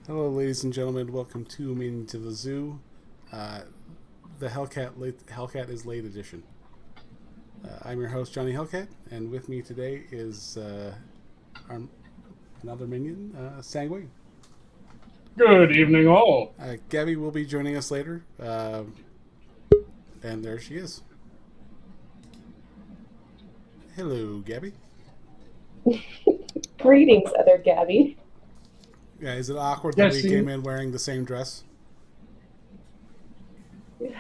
Hello, ladies and gentlemen. Welcome to Meeting to the Zoo. The Hellcat is late edition. I'm your host, Johnny Hellcat, and with me today is our, another minion, Sanguine. Good evening, all. Gabby will be joining us later, and there she is. Hello, Gabby. Greetings, other Gabby. Yeah, is it awkward that we came in wearing the same dress? It's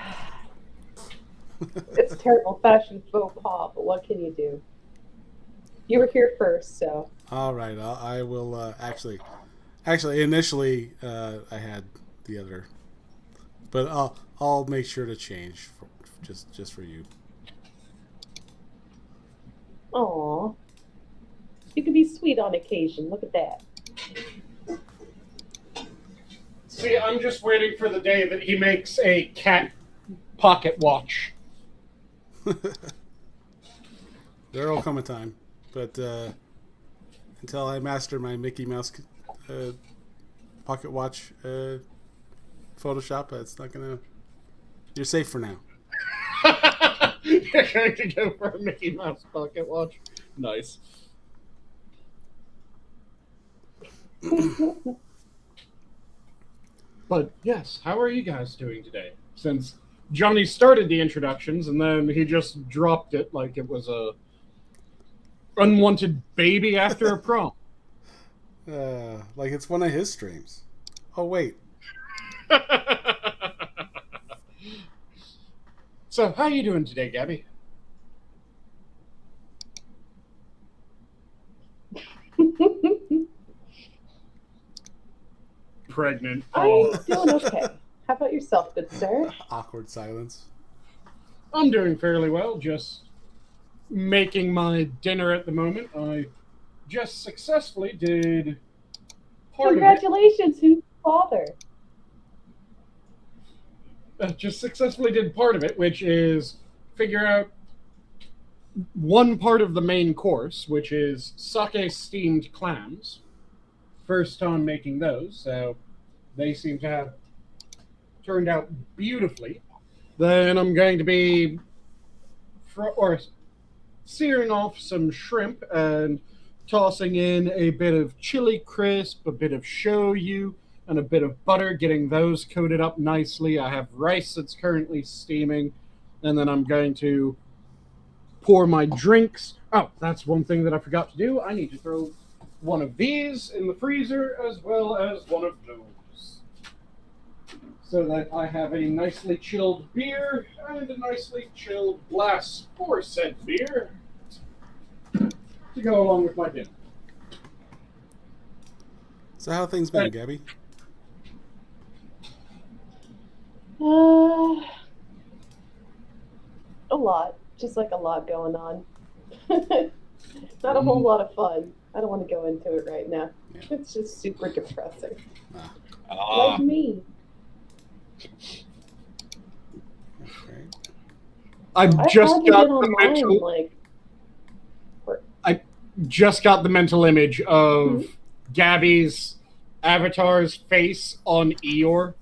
terrible fashion faux pas, but what can you do? You were here first, so. All right, I will actually. Initially, I had the other, but I'll make sure to change just for you. Aw, you can be sweet on occasion. Look at that. See, I'm just waiting for the day that he makes a cat pocket watch. There'll come a time, but until I master my Mickey Mouse pocket watch Photoshop, it's not gonna. You're safe for now. You're going to go for a Mickey Mouse pocket watch? Nice. But yes, how are you guys doing today? Since Johnny started the introductions and then he just dropped it like it was a unwanted baby after a prom. Like it's one of his streams. Oh wait. So, how are you doing today, Gabby? Pregnant. I'm doing okay. How about yourself, good sir? Awkward silence. I'm doing fairly well, just making my dinner at the moment. I just successfully did part Congratulations, who's father? Just successfully did part of it, which is figure out one part of the main course, which is sake steamed clams. First time making those, so they seem to have turned out beautifully. Then I'm going to be searing off some shrimp and tossing in a bit of chili crisp, a bit of shoyu, and a bit of butter, getting those coated up nicely. I have rice that's currently steaming, and then I'm going to pour my drinks. Oh, that's one thing that I forgot to do. I need to throw one of these in the freezer as well as one of those, so that I have a nicely chilled beer and a nicely chilled glass 4-cent beer to go along with my dinner. So how things been, Gabby? A lot. Just like a lot going on. Not a whole lot of fun. I don't want to go into it right now. Yeah. It's just super depressing. Like me. Okay. I just got the mental image of Gabby's avatar's face on Eeyore.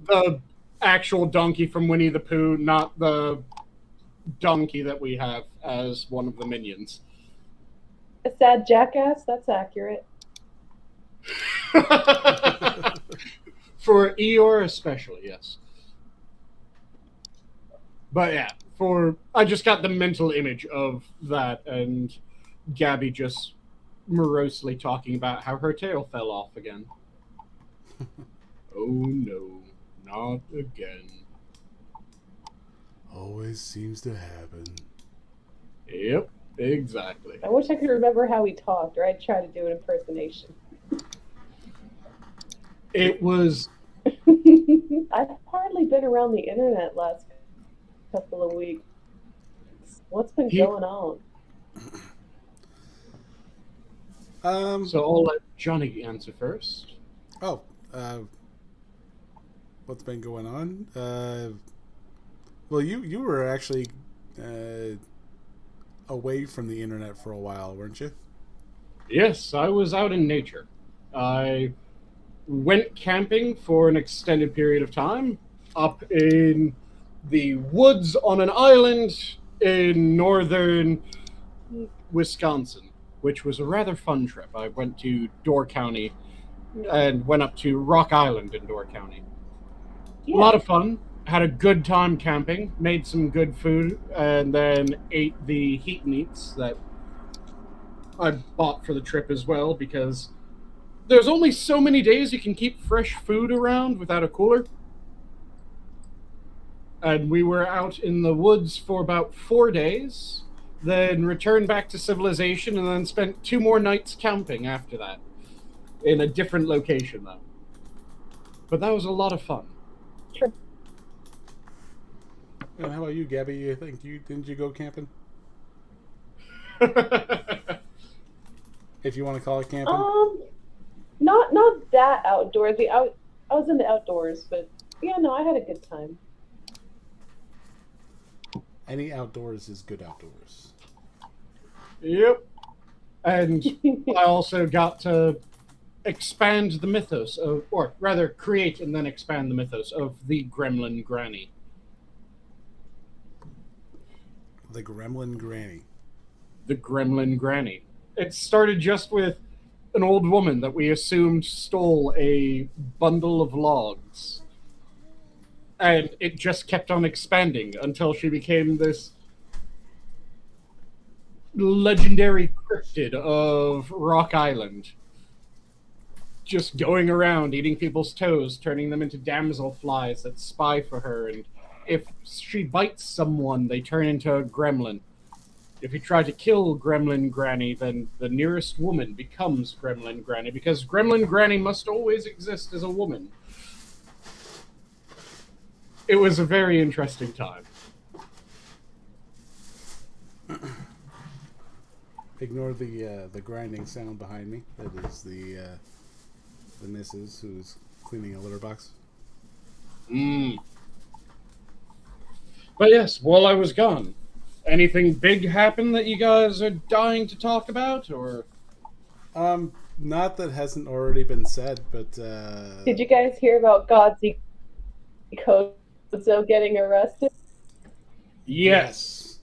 The actual donkey from Winnie the Pooh, not the donkey that we have as one of the minions. A sad jackass? That's accurate. For Eeyore especially, yes. But yeah, I just got the mental image of that and Gabby just morosely talking about how her tail fell off again. Oh no, not again. Always seems to happen. Yep, exactly. I wish I could remember how he talked, or I'd try to do an impersonation. It was... I've hardly been around the internet last couple of weeks. What's been going on? So I'll let Johnny answer first. Oh, what's been going on? Well, you were actually away from the internet for a while, weren't you? Yes, I was out in nature. I went camping for an extended period of time up in the woods on an island in northern Wisconsin, which was a rather fun trip. I went to Door County and went up to Rock Island in Door County. Yeah. A lot of fun. Had a good time camping, made some good food, and then ate the heat meats that I bought for the trip as well, because there's only so many days you can keep fresh food around without a cooler. And we were out in the woods for about 4 days, then returned back to civilization, and then spent 2 more nights camping after that, in a different location though. But that was a lot of fun. Sure. And how about you, Gabby? Didn't you go camping? If you want to call it camping. Not that outdoorsy. I was in the outdoors, but yeah, no, I had a good time. Any outdoors is good outdoors. Yep. And I also got to expand the mythos of, or rather create and then expand the mythos of the Gremlin Granny. The Gremlin Granny. The Gremlin Granny. It started just with an old woman that we assumed stole a bundle of logs. And it just kept on expanding until she became this legendary cryptid of Rock Island. Just going around, eating people's toes, turning them into damselflies that spy for her, and if she bites someone, they turn into a gremlin. If you try to kill Gremlin Granny, then the nearest woman becomes Gremlin Granny, because Gremlin Granny must always exist as a woman. It was a very interesting time. Ignore the grinding sound behind me. That is the missus who's cleaning a litter box. But yes, while I was gone, anything big happen that you guys are dying to talk about, or? Not that hasn't already been said, but Did you guys hear about Godzi Kozo getting arrested? Yes.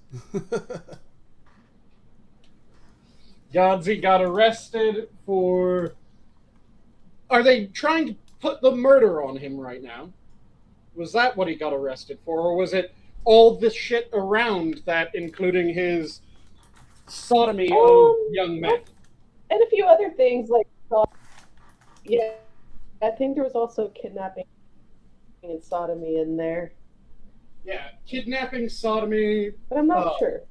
Godzi got arrested for... Are they trying to put the murder on him right now? Was that what he got arrested for, or was it all the shit around that, including his sodomy of young men? And a few other things, like, yeah, I think there was also kidnapping and sodomy in there. Yeah, kidnapping, sodomy. But I'm not sure.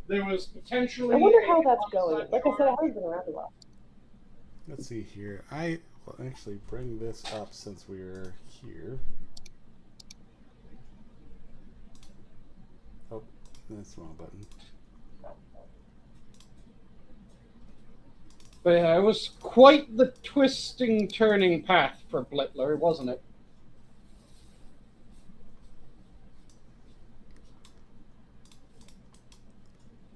There was potentially... I wonder how that's going. Like I said, I haven't been around a lot. Let's see here. I will actually bring this up since we're here. Oh, that's the wrong button. But yeah, it was quite the twisting, turning path for Blittler, wasn't it?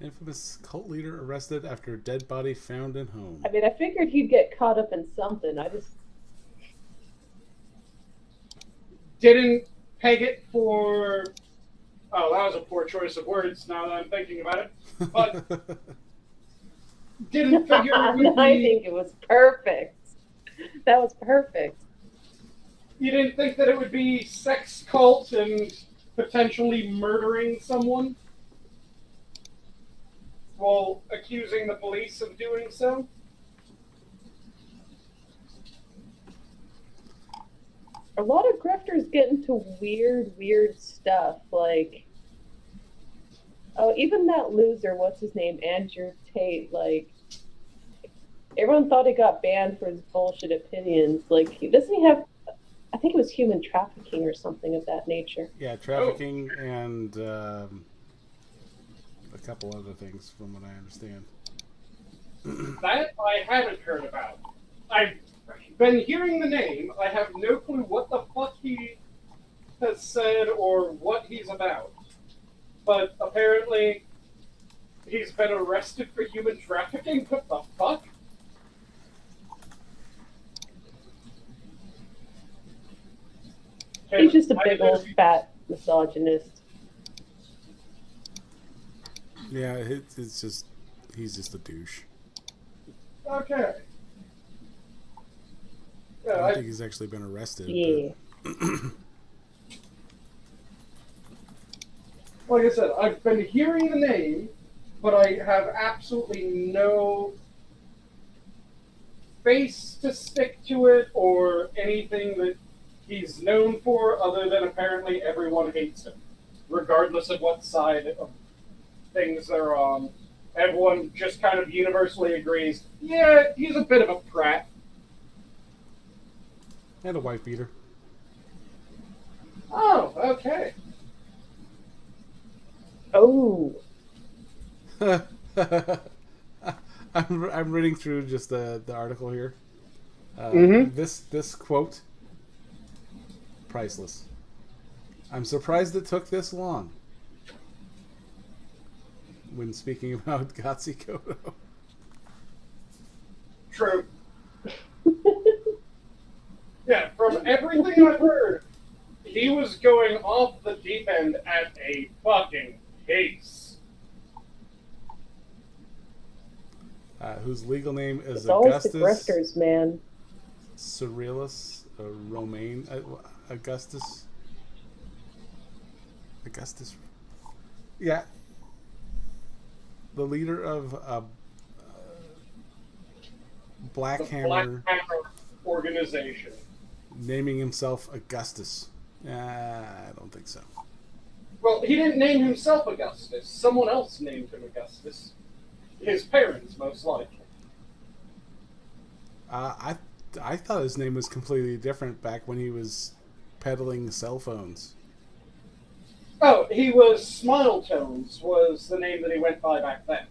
Infamous cult leader arrested after dead body found in home. I mean, I figured he'd get caught up in something. I just... Didn't peg it for... Oh, that was a poor choice of words now that I'm thinking about it. But... didn't figure it would be... I think it was perfect. That was perfect. You didn't think that it would be sex cult and potentially murdering someone while accusing the police of doing so? A lot of grifters get into weird stuff. Like, oh, even that loser, what's his name, Andrew Tate, like, everyone thought he got banned for his bullshit opinions. Like, doesn't he have, I think it was human trafficking or something of that nature. Yeah, trafficking and a couple other things from what I understand. That I haven't heard about. I've been hearing the name. I have no clue what the fuck he has said or what he's about. But apparently he's been arrested for human trafficking? What the fuck? He's just a big old fat misogynist. Yeah, it's just he's just a douche. Okay. I don't think he's actually been arrested. Yeah. Like I said, I've been hearing the name, but I have absolutely no face to stick to it or anything that he's known for, other than apparently everyone hates him, regardless of what side of things they're on. Everyone just kind of universally agrees, yeah, he's a bit of a prat. And a wife beater. Oh, okay. Oh. I'm reading through just the article here. This quote, priceless. I'm surprised it took this long. When speaking about Gatsikoto. True. Yeah, from everything I've heard, he was going off the deep end at a fucking pace. Whose legal name is It's always the Augustus grifters, man. Cyrillus Romaine Augustus. Yeah. The leader of Black The Hammer, Black Hammer organization. naming himself Augustus. I don't think so. Well, he didn't name himself Augustus. Someone else named him Augustus. His parents, most likely. I thought his name was completely different back when he was peddling cell phones. Oh, he was Smile Tones was the name that he went by back then.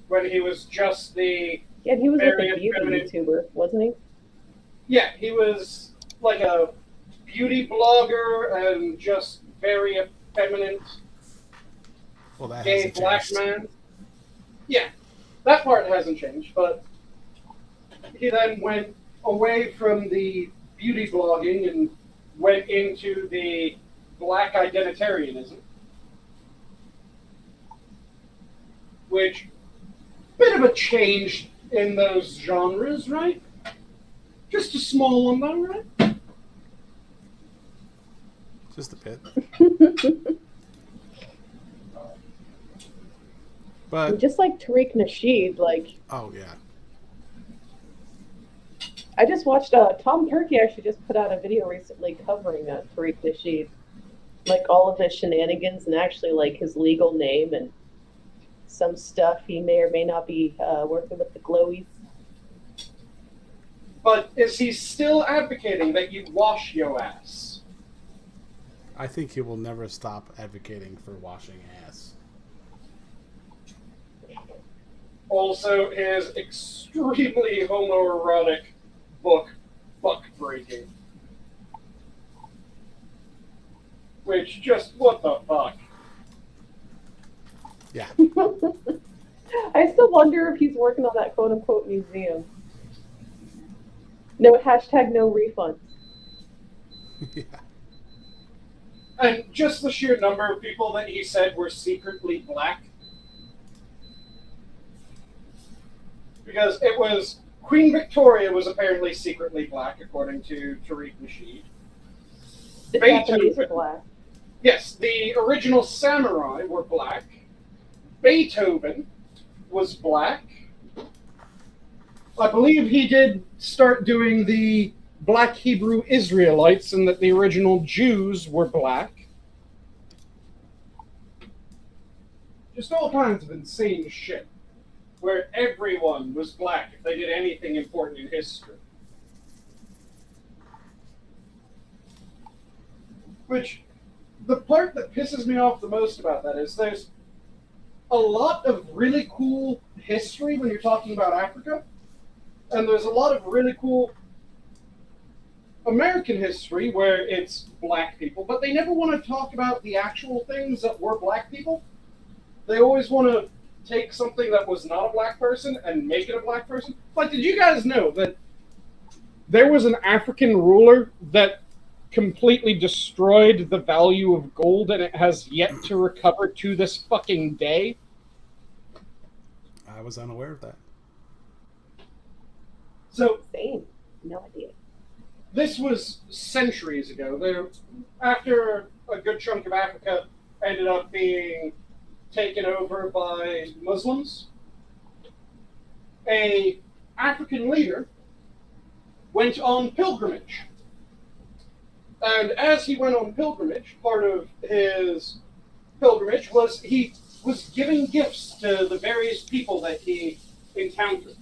When he was just the... Yeah, he was like very a beauty effeminate- YouTuber, wasn't he? Yeah, he was like a beauty blogger and just very effeminate Well, that gay hasn't black changed. man. Yeah, that part hasn't changed, but he then went away from the beauty blogging and went into the black identitarianism, which, bit of a change in those genres, right? Just a small one though, right? Just a bit. But And just like Tariq Nasheed, like, oh yeah, I just watched, Tom Turkey actually just put out a video recently covering Tariq Nasheed. Like, all of his shenanigans and actually, like, his legal name and some stuff he may or may not be working with the Glowies. But is he still advocating that you wash your ass? I think he will never stop advocating for washing ass. Also, his extremely homoerotic book, Buck Breaking. Which, just, what the fuck? Yeah. I still wonder if he's working on that quote-unquote museum. No, hashtag no refunds. Yeah. And just the sheer number of people that he said were secretly black. Because it was Queen Victoria was apparently secretly black, according to Tariq Nasheed. The Beethoven. Japanese are black. Yes, the original samurai were black. Beethoven was black. I believe he did start doing the black Hebrew Israelites and that the original Jews were black. Just all kinds of insane shit. Where everyone was black if they did anything important in history. Which, the part that pisses me off the most about that is there's a lot of really cool history when you're talking about Africa, and there's a lot of really cool American history where it's black people, but they never want to talk about the actual things that were black people. They always want to take something that was not a black person and make it a black person. Like, did you guys know that there was an African ruler that completely destroyed the value of gold and it has yet to recover to this fucking day? I was unaware of that. So, Insane. No idea. this was centuries ago. After a good chunk of Africa ended up being taken over by Muslims, a African leader went on pilgrimage. And as he went on pilgrimage, part of his pilgrimage was he was giving gifts to the various people that he encountered.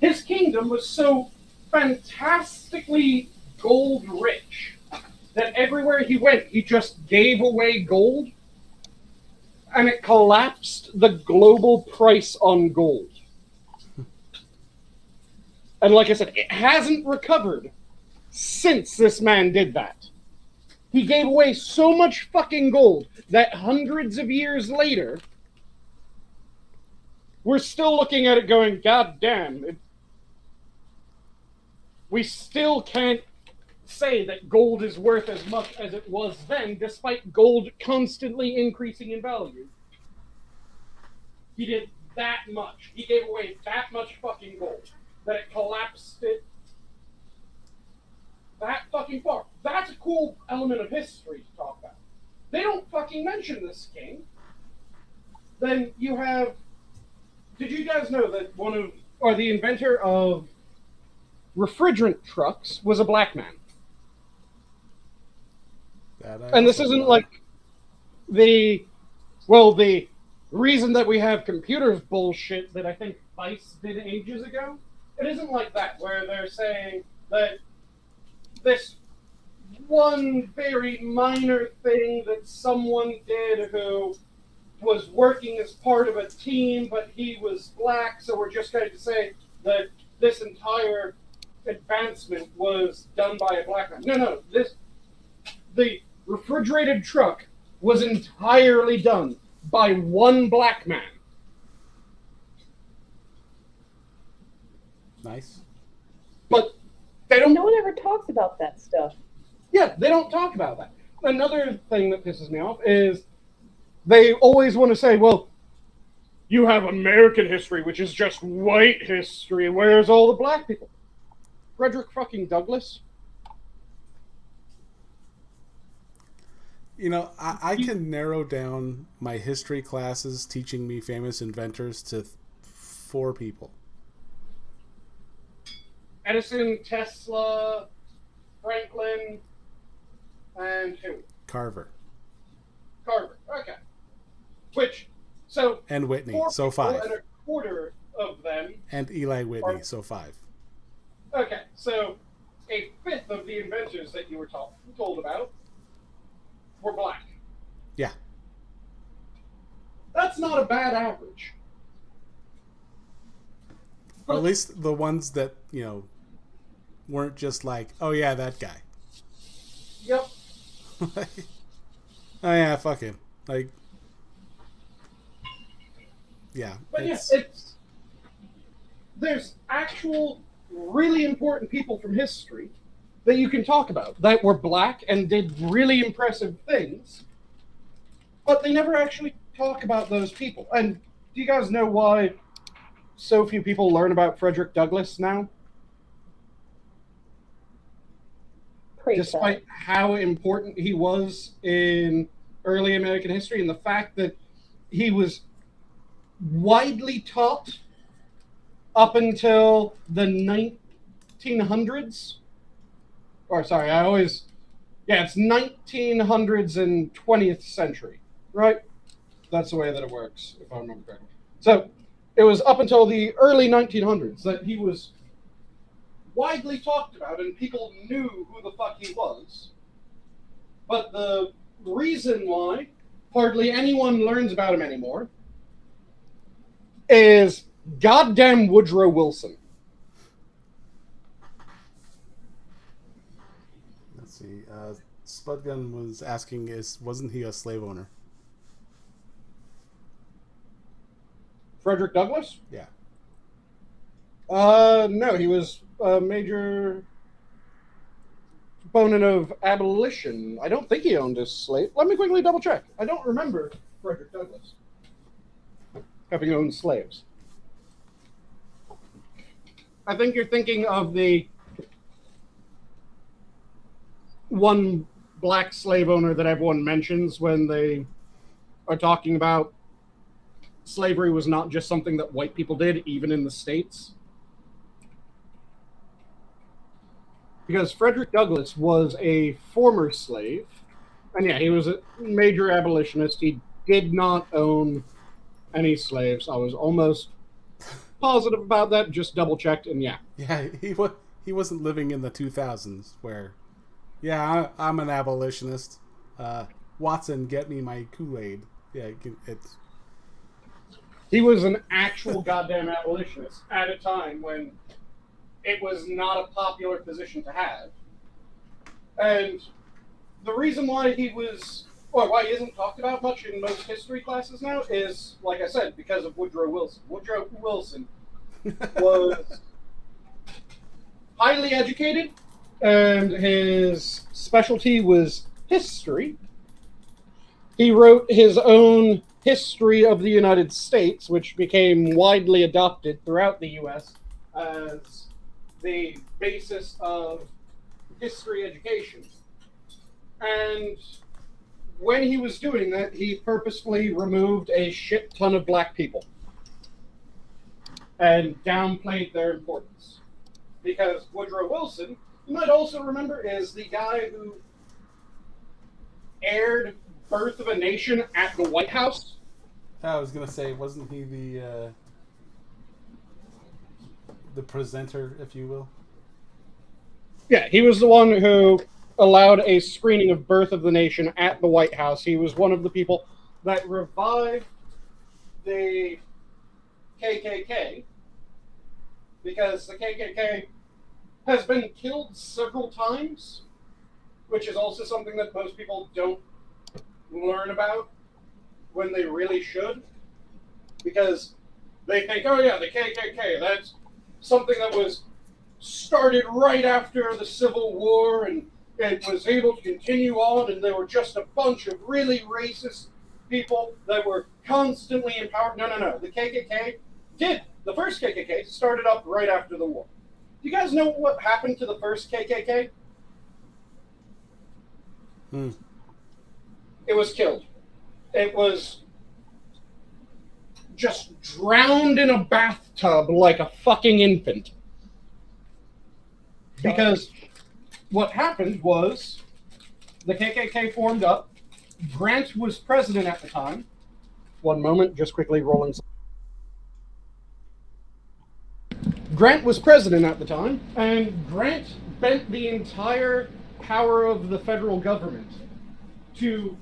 His kingdom was so fantastically gold rich that everywhere he went, he just gave away gold, and it collapsed the global price on gold. And like I said, it hasn't recovered since this man did that. He gave away so much fucking gold that hundreds of years later, we're still looking at it going, God damn, we still can't say that gold is worth as much as it was then, despite gold constantly increasing in value. He did that much. He gave away that much fucking gold that it collapsed it that fucking far. That's a cool element of history to talk about. They don't fucking mention this king. Then you have... Did you guys know that the inventor of refrigerant trucks was a black man? And this isn't like the reason that we have computers bullshit that I think Vice did ages ago. It isn't like that, where they're saying that this one very minor thing that someone did who was working as part of a team, but he was black, so we're just going to say that this entire advancement was done by a black man. No, the refrigerated truck was entirely done by one black man. Nice. But they don't... No one ever talks about that stuff. Yeah, they don't talk about that. Another thing that pisses me off is they always want to say, well, you have American history, which is just white history, and where's all the black people? Frederick fucking Douglass? You know, I can narrow down my history classes teaching me famous inventors to 4 people. Edison, Tesla, Franklin, and who? Carver. Carver. Okay. And Whitney, 4 so people 5. And a quarter of them. And Eli Whitney, so 5. Okay, so a fifth of the inventors that you were told about were black. Yeah. That's not a bad average. Or at least the ones that, weren't just like, oh yeah, that guy. Yep. Oh yeah, fuck him. Like, yeah. But there's actual really important people from history that you can talk about that were black and did really impressive things, but they never actually talk about those people. And do you guys know why so few people learn about Frederick Douglass now? Despite how important he was in early American history, and the fact that he was widely taught up until the 1900s. Or sorry, it's 1900s and 20th century, right? That's the way that it works, if I remember correctly. So it was up until the early 1900s that he was widely talked about and people knew who the fuck he was. But the reason why hardly anyone learns about him anymore is goddamn Woodrow Wilson. Let's see. Spudgun was asking, wasn't he a slave owner? Frederick Douglass? Yeah. No, he was a major proponent of abolition. I don't think he owned a slave. Let me quickly double check. I don't remember Frederick Douglass having owned slaves. I think you're thinking of the one black slave owner that everyone mentions when they are talking about slavery was not just something that white people did, even in the States. Because Frederick Douglass was a former slave, and yeah, he was a major abolitionist. He did not own any slaves. I was almost positive about that, just double-checked, and yeah. Yeah, he wasn't living in the 2000s where, yeah, I'm an abolitionist. Watson, get me my Kool-Aid. Yeah, it's... He was an actual goddamn abolitionist at a time when it was not a popular position to have. And the reason why he was, or why he isn't talked about much in most history classes now is, like I said, because of Woodrow Wilson. Woodrow Wilson was highly educated, and his specialty was history. He wrote his own history of the United States, which became widely adopted throughout the U.S. as the basis of history education. And when he was doing that, he purposefully removed a shit ton of black people and downplayed their importance. Because Woodrow Wilson, you might also remember, is the guy who aired Birth of a Nation at the White House. I was gonna say, wasn't he the presenter, if you will? Yeah, he was the one who allowed a screening of Birth of the Nation at the White House. He was one of the people that revived the KKK, because the KKK has been killed several times, which is also something that most people don't learn about when they really should, because they think, oh yeah, the KKK, that's something that was started right after the Civil War, and it was able to continue on, and there were just a bunch of really racist people that were constantly in power. No. The KKK did. The first KKK started up right after the war. Do you guys know what happened to the first KKK? It was killed. It was just drowned in a bathtub like a fucking infant. Because what happened was the KKK formed up. Grant was president at the time. One moment, just quickly rolling. Grant was president at the time, and Grant bent the entire power of the federal government to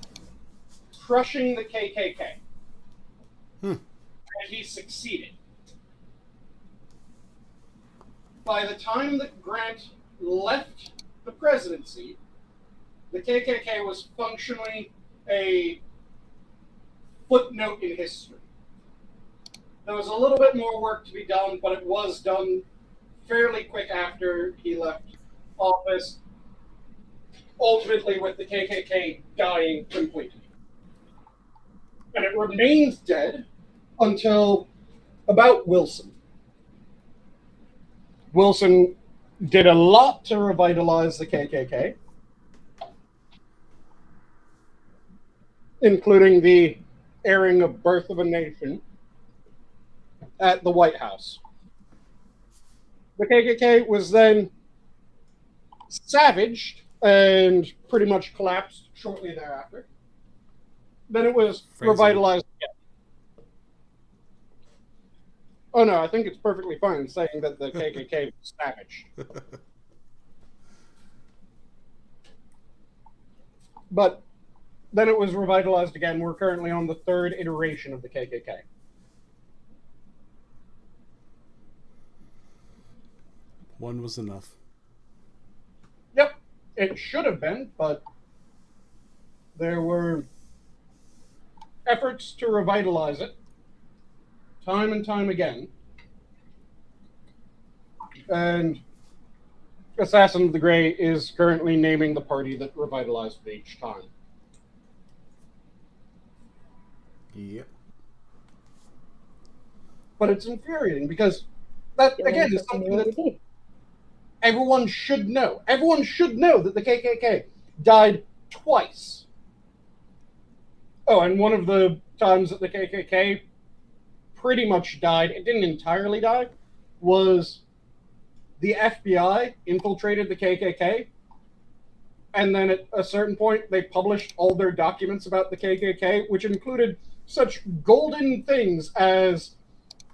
crushing the KKK. And he succeeded. By the time that Grant left the presidency, the KKK was functionally a footnote in history. There was a little bit more work to be done, but it was done fairly quick after he left office, ultimately with the KKK dying completely. And it remained dead until about Wilson. Wilson did a lot to revitalize the KKK, including the airing of Birth of a Nation at the White House. The KKK was then savaged and pretty much collapsed shortly thereafter. Then it was revitalized again. Oh no, I think it's perfectly fine saying that the KKK was savaged. But then it was revitalized again. We're currently on the third iteration of the KKK. One was enough. Yep, it should have been, but there were efforts to revitalize it time and time again. And Assassin of the Grey is currently naming the party that revitalized it each time. Yep. But it's infuriating because that, again, is something that everyone should know. Everyone should know that the KKK died twice. Oh, and one of the times that the KKK pretty much died, it didn't entirely die, was the FBI infiltrated the KKK, and then at a certain point they published all their documents about the KKK, which included such golden things as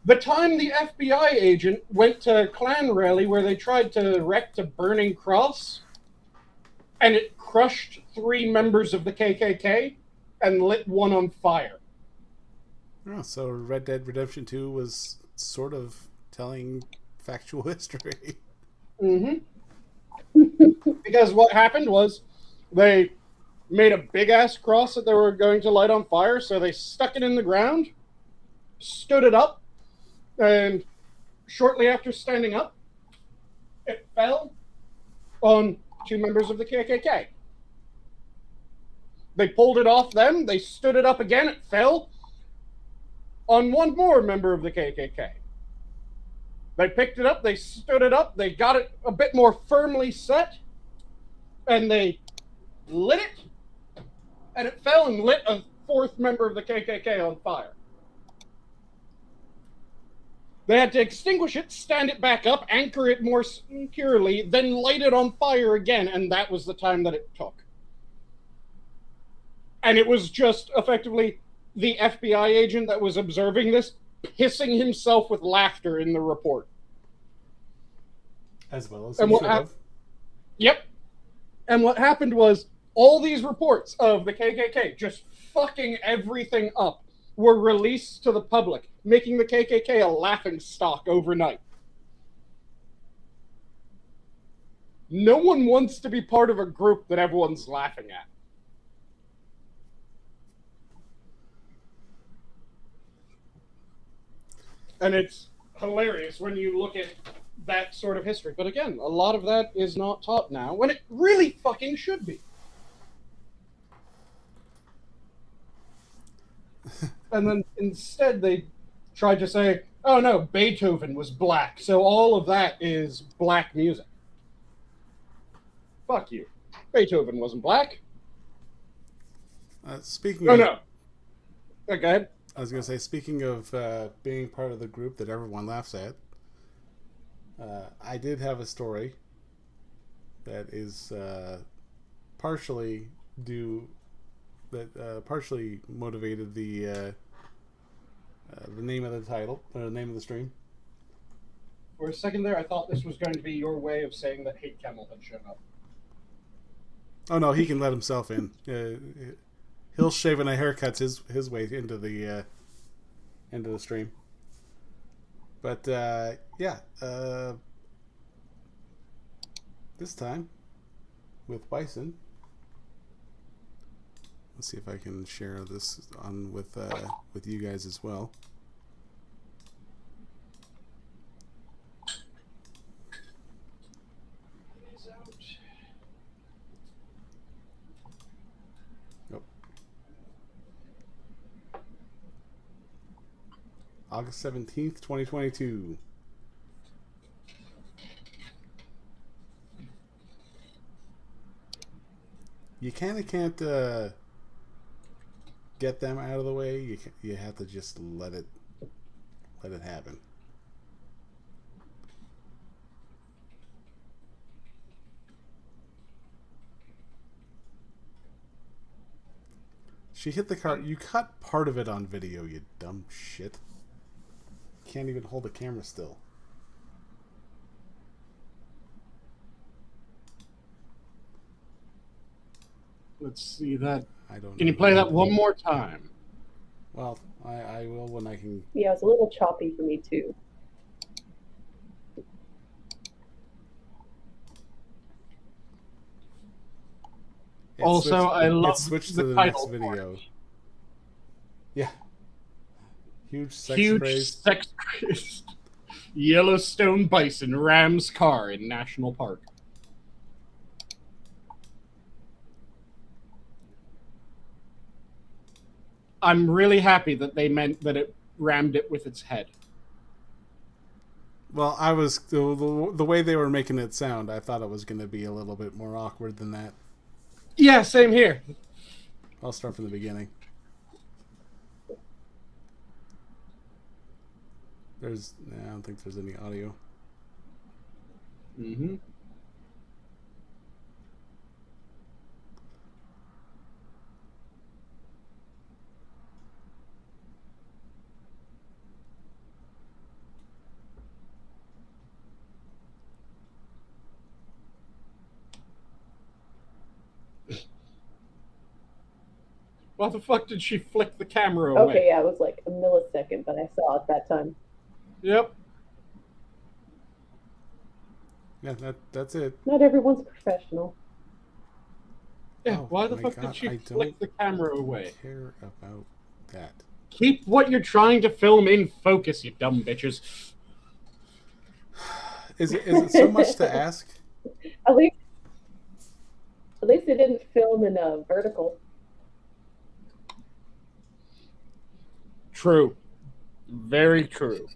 the time the FBI agent went to a Klan rally where they tried to erect a burning cross, and it crushed 3 members of the KKK and lit one on fire. Oh, so Red Dead Redemption 2 was sort of telling factual history. Mm-hmm. Because what happened was they made a big-ass cross that they were going to light on fire, so they stuck it in the ground, stood it up, and shortly after standing up, it fell on 2 members of the KKK. They pulled it off them, they stood it up again, it fell on 1 more member of the KKK. They picked it up, they stood it up, they got it a bit more firmly set, and they lit it, and it fell and lit a 4th member of the KKK on fire. They had to extinguish it, stand it back up, anchor it more securely, then light it on fire again, and that was the time that it took. And it was just effectively the FBI agent that was observing this pissing himself with laughter in the report. As well as and what Yep. And what happened was all these reports of the KKK just fucking everything up were released to the public, making the KKK a laughingstock overnight. No one wants to be part of a group that everyone's laughing at. And it's hilarious when you look at that sort of history. But again, a lot of that is not taught now, when it really fucking should be. And then instead they tried to say, oh no, Beethoven was black, so all of that is black music. Fuck you. Beethoven wasn't black. Speaking Oh, of... no. Okay, go ahead. I was going to say, speaking of being part of the group that everyone laughs at, I did have a story that is partially partially motivated the name of the title, or the name of the stream. For a second there, I thought this was going to be your way of saying that Hate Camel had shown up. Oh no, he can let himself in. He'll shave and a haircuts his way into the stream. But yeah, this time with Bison. Let's see if I can share this on with you guys as well. August 17th, 2022. You kind of can't get them out of the way. You have to just let it happen. She hit the car. You cut part of it on video, you dumb shit. Can't even hold the camera still. Let's see that. I don't. Can you play that one more time? Well, I will when I can. Yeah, it's a little choppy for me too. I love it switched the to the title next video. Yeah. Huge sex craze. Yellowstone bison rams car in national park. I'm really happy that they meant that it rammed it with its head. Well, I was the way they were making it sound. I thought it was going to be a little bit more awkward than that. Yeah, same here. I'll start from the beginning. I don't think there's any audio. Mm-hmm. Why the fuck did she flick the camera away? Okay, yeah, it was like a millisecond, but I saw it that time. Yep. Yeah, that's it. Not everyone's professional. Yeah, Oh, why the my fuck God, did she I flick don't the camera away? Care about that. Keep what you're trying to film in focus, you dumb bitches. Is it so much to ask? At least they didn't film in a vertical. True. Very true.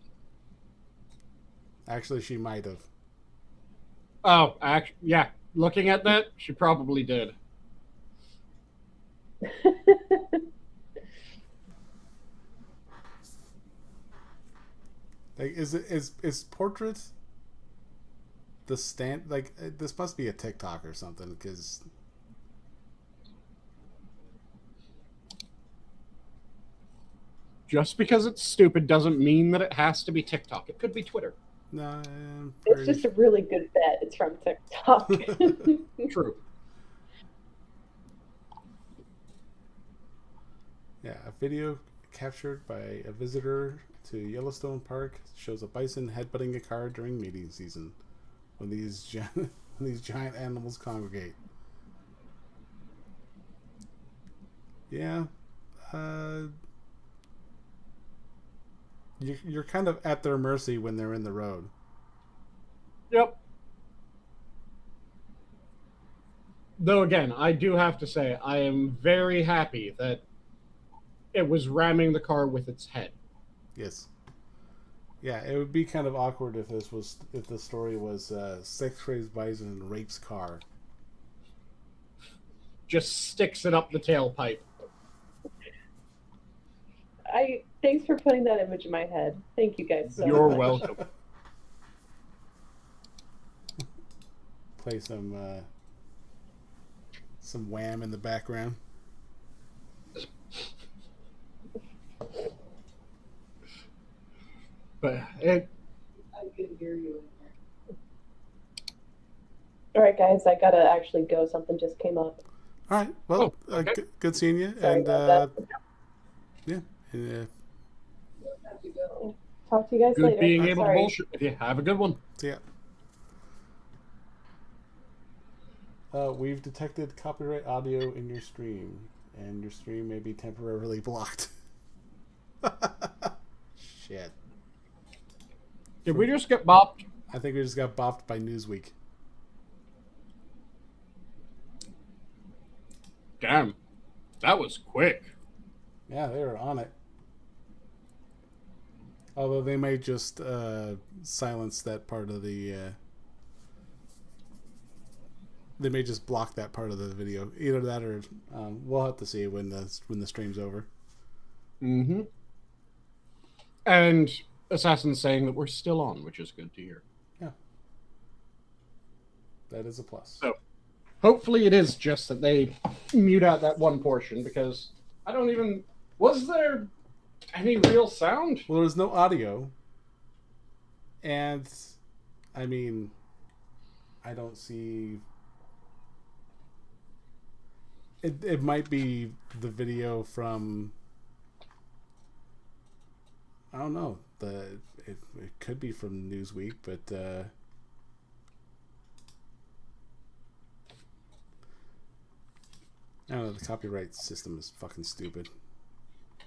Actually, she might have. Oh, yeah. Looking at that, she probably did. Like, is portrait the stand? Like, this must be a TikTok or something, because Just because it's stupid doesn't mean that it has to be TikTok. It could be Twitter. no, It's just a really good bet. It's from TikTok. True. Yeah, a video captured by a visitor to Yellowstone Park shows a bison headbutting a car during mating season when these giant animals congregate. Yeah, you're kind of at their mercy when they're in the road. Yep. Though again, I do have to say, I am very happy that it was ramming the car with its head. Yes. Yeah, it would be kind of awkward if the story was sex crazed bison and rapes car. Just sticks it up the tailpipe. Thanks for putting that image in my head. Thank you guys so You're much. welcome. Play some Wham in the background. But it. I can hear you in there. All right, guys, I gotta actually go. Something just came up. All right. Well, okay. good seeing you. Sorry and about that. yeah. Have to go. Talk to you guys Good later. being able Sorry. to bullshit with you. Have a good one. See ya. We've detected copyright audio in your stream, and your stream may be temporarily blocked. Shit. Did we just get bopped? I think we just got bopped by Newsweek. Damn. That was quick. Yeah, they were on it. Although they may just silence that part of the... they may just block that part of the video. Either that or we'll have to see when the stream's over. Mm-hmm. And Assassin's saying that we're still on, which is good to hear. Yeah. That is a plus. So, hopefully it is just that they mute out that one portion, because I don't even... Was there any real sound? Well, there's no audio. And, I mean, I don't see... It might be the video from... I don't know. It could be from Newsweek, but... I don't know, the copyright system is fucking stupid.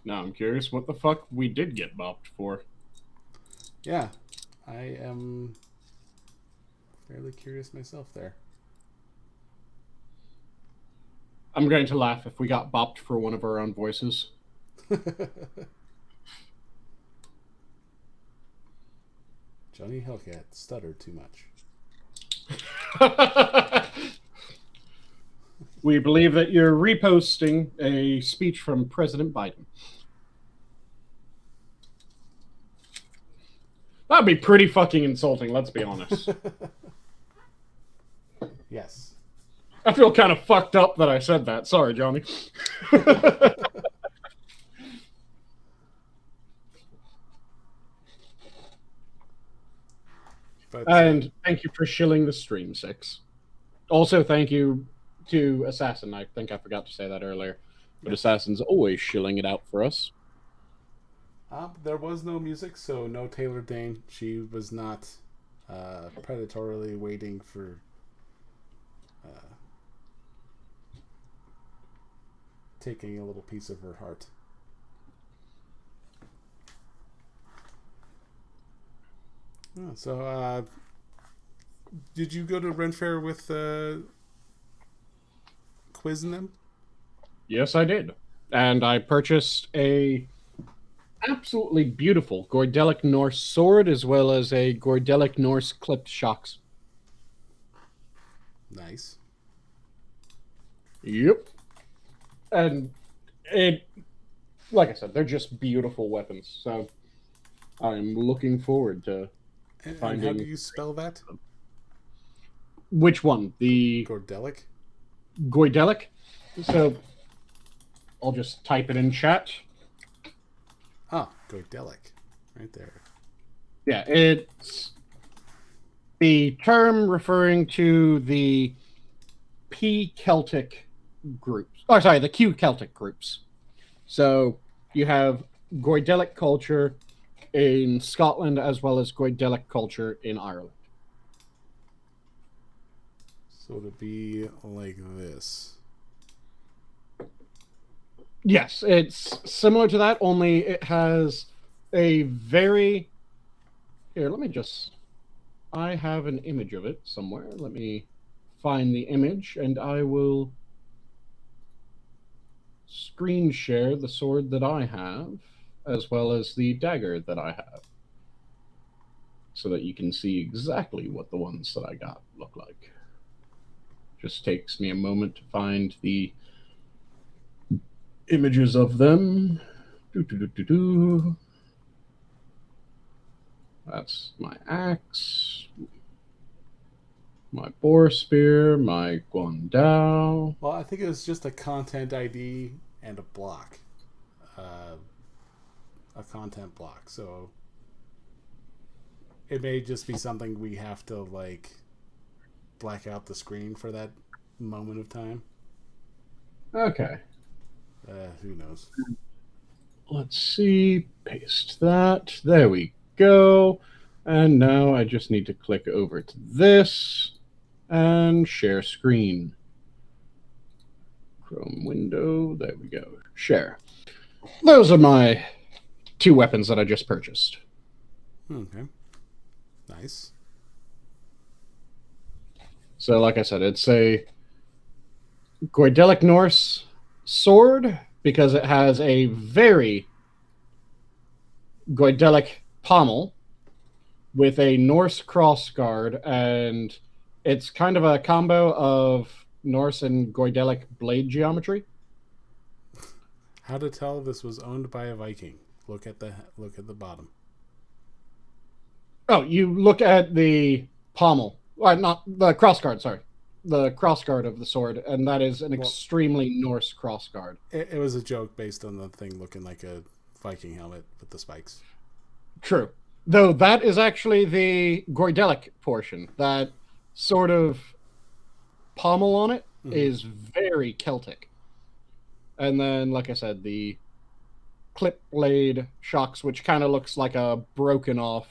Now I'm curious what the fuck we did get bopped for. Yeah, I am fairly curious myself there. I'm going to laugh if we got bopped for one of our own voices. Johnny Hellcat stuttered too much. We believe that you're reposting a speech from President Biden. That'd be pretty fucking insulting, let's be honest. Yes. I feel kind of fucked up that I said that. Sorry, Johnny. And thank you for shilling the stream, Six. Also, thank you to Assassin. I think I forgot to say that earlier. But Assassin's always shilling it out for us. There was no music, so no Taylor Dane. She was not predatorily waiting for taking a little piece of her heart. Oh, so, did you go to Ren Fair with Quiz and them? Yes, I did. And I purchased a absolutely beautiful Goidelic Norse sword as well as a Goidelic Norse clipped shocks. Nice. Yep. And it, like I said, they're just beautiful weapons. So I'm looking forward to finding. And how do you spell that? Which one? The Goidelic? Goidelic? So I'll just type it in chat. Ah, Goidelic. Right there. Yeah, it's the term referring to the P Celtic groups. Oh, sorry, the Q Celtic groups. So you have Goidelic culture in Scotland as well as Goidelic culture in Ireland. So to be like this. Yes, it's similar to that, only it has a very... Here, let me just... I have an image of it somewhere. Let me find the image, and I will screen share the sword that I have, as well as the dagger that I have, so that you can see exactly what the ones that I got look like. Just takes me a moment to find the images of them. That's my axe, my boar spear, my guandao. Well, I think it was just a content ID and a block. A content block. So it may just be something we have to, like, black out the screen for that moment of time. Okay. Who knows? Let's see. Paste that. There we go. And now I just need to click over to this and share screen. Chrome window. There we go. Share. Those are my two weapons that I just purchased. Okay. Nice. So, like I said, it's a Goidelic Norse sword because it has a very Goidelic pommel with a Norse crossguard, and it's kind of a combo of Norse and Goidelic blade geometry. How to tell this was owned by a Viking? Look at the bottom. Oh, you look at the pommel, not the crossguard. Sorry, the crossguard of the sword, and that is an extremely Norse crossguard. It was a joke based on the thing looking like a Viking helmet with the spikes. True. Though that is actually the Goidelic portion. That sort of pommel on it is very Celtic. And then, like I said, the clip blade shocks, which kind of looks like a broken off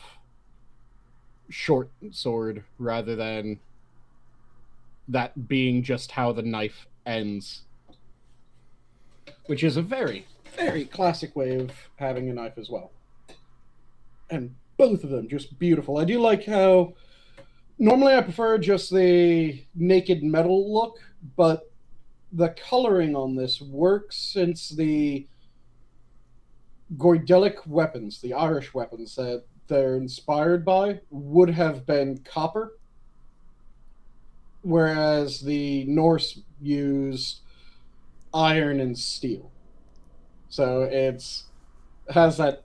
short sword rather than that being just how the knife ends. Which is a very, very classic way of having a knife as well. And both of them just beautiful. I do like how normally I prefer just the naked metal look, but the coloring on this works since the Goidelic weapons, the Irish weapons that they're inspired by, would have been copper, whereas the Norse used iron and steel. So it's has that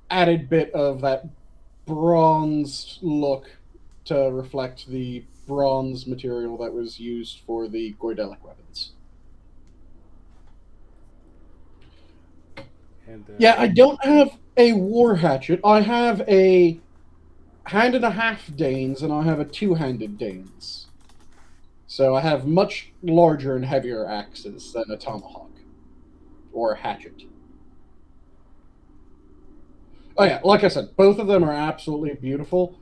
added bit of that bronze look to reflect the bronze material that was used for the Goidelic weapons. And Yeah, I don't have a war hatchet. I have a hand and a half Danes, and I have a two-handed Danes. So I have much larger and heavier axes than a tomahawk or a hatchet. Oh yeah, like I said, both of them are absolutely beautiful.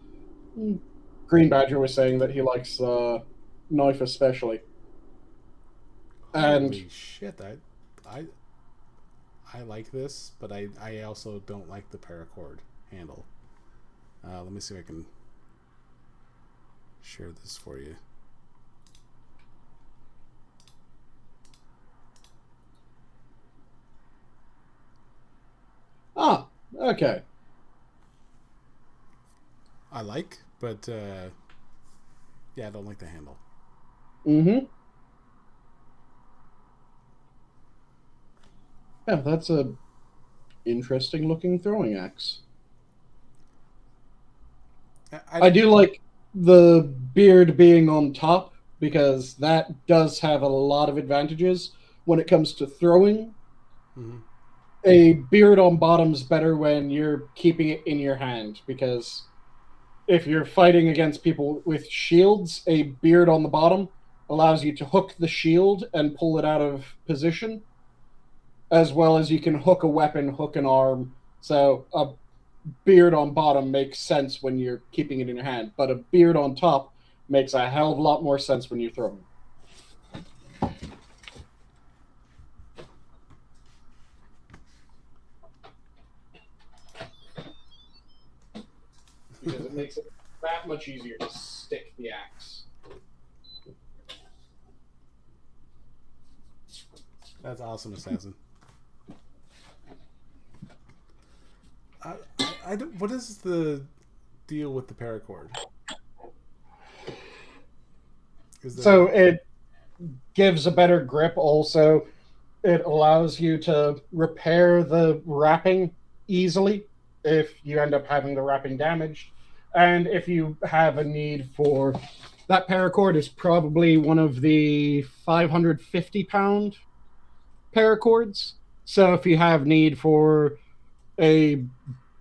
Green Badger was saying that he likes knife especially. And holy shit! I like this, but I also don't like the paracord handle. Let me see if I can share this for you. ah, okay. I like, but yeah, I don't like the handle. Mm-hmm. Yeah, that's a interesting looking throwing axe. I do like the beard being on top because that does have a lot of advantages when it comes to throwing. Mm-hmm. A beard on bottom's better when you're keeping it in your hand because if you're fighting against people with shields, a beard on the bottom allows you to hook the shield and pull it out of position, as well as you can hook a weapon, hook an arm. So a beard on bottom makes sense when you're keeping it in your hand, but a beard on top makes a hell of a lot more sense when you're throwing. Because it makes it that much easier to stick the axe. That's awesome, Assassin. I don't, what is the deal with the paracord? So it gives a better grip. Also, it allows you to repair the wrapping easily if you end up having the wrapping damaged. And if you have a need for... That paracord is probably one of the 550-pound paracords. So if you have need for a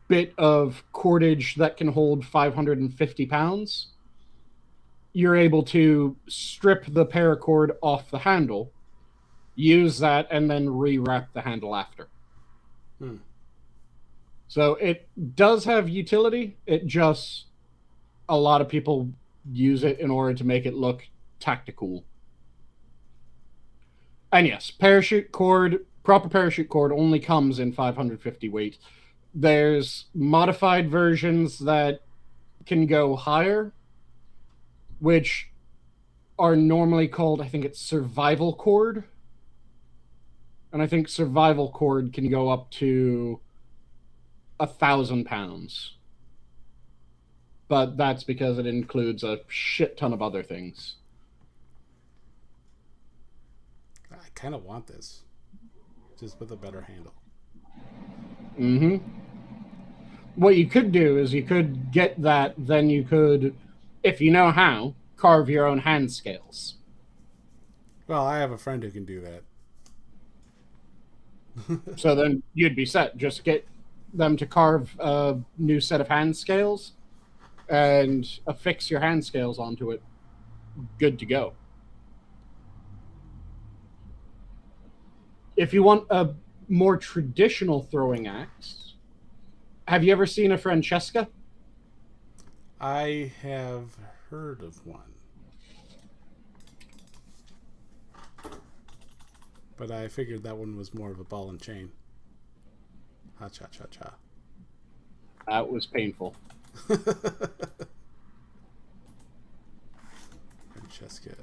bit of cordage that can hold 550 pounds, you're able to strip the paracord off the handle, use that, and then rewrap the handle after. So it does have utility. It just, a lot of people use it in order to make it look tactical. And yes, parachute cord, proper parachute cord only comes in 550 weight. There's modified versions that can go higher, which are normally called, I think it's survival cord. And I think survival cord can go up to 1,000 pounds. But that's because it includes a shit ton of other things. I kind of want this, just with a better handle. Mm-hmm. What you could do is you could get that, then you could, if you know how, carve your own hand scales. Well, I have a friend who can do that. So then you'd be set. Just get them to carve a new set of hand scales and affix your hand scales onto it. Good to go. If you want a more traditional throwing axe, have you ever seen a Francesca? I have heard of one. But I figured that one was more of a ball and chain. Ha cha cha cha. That was painful. Francesca.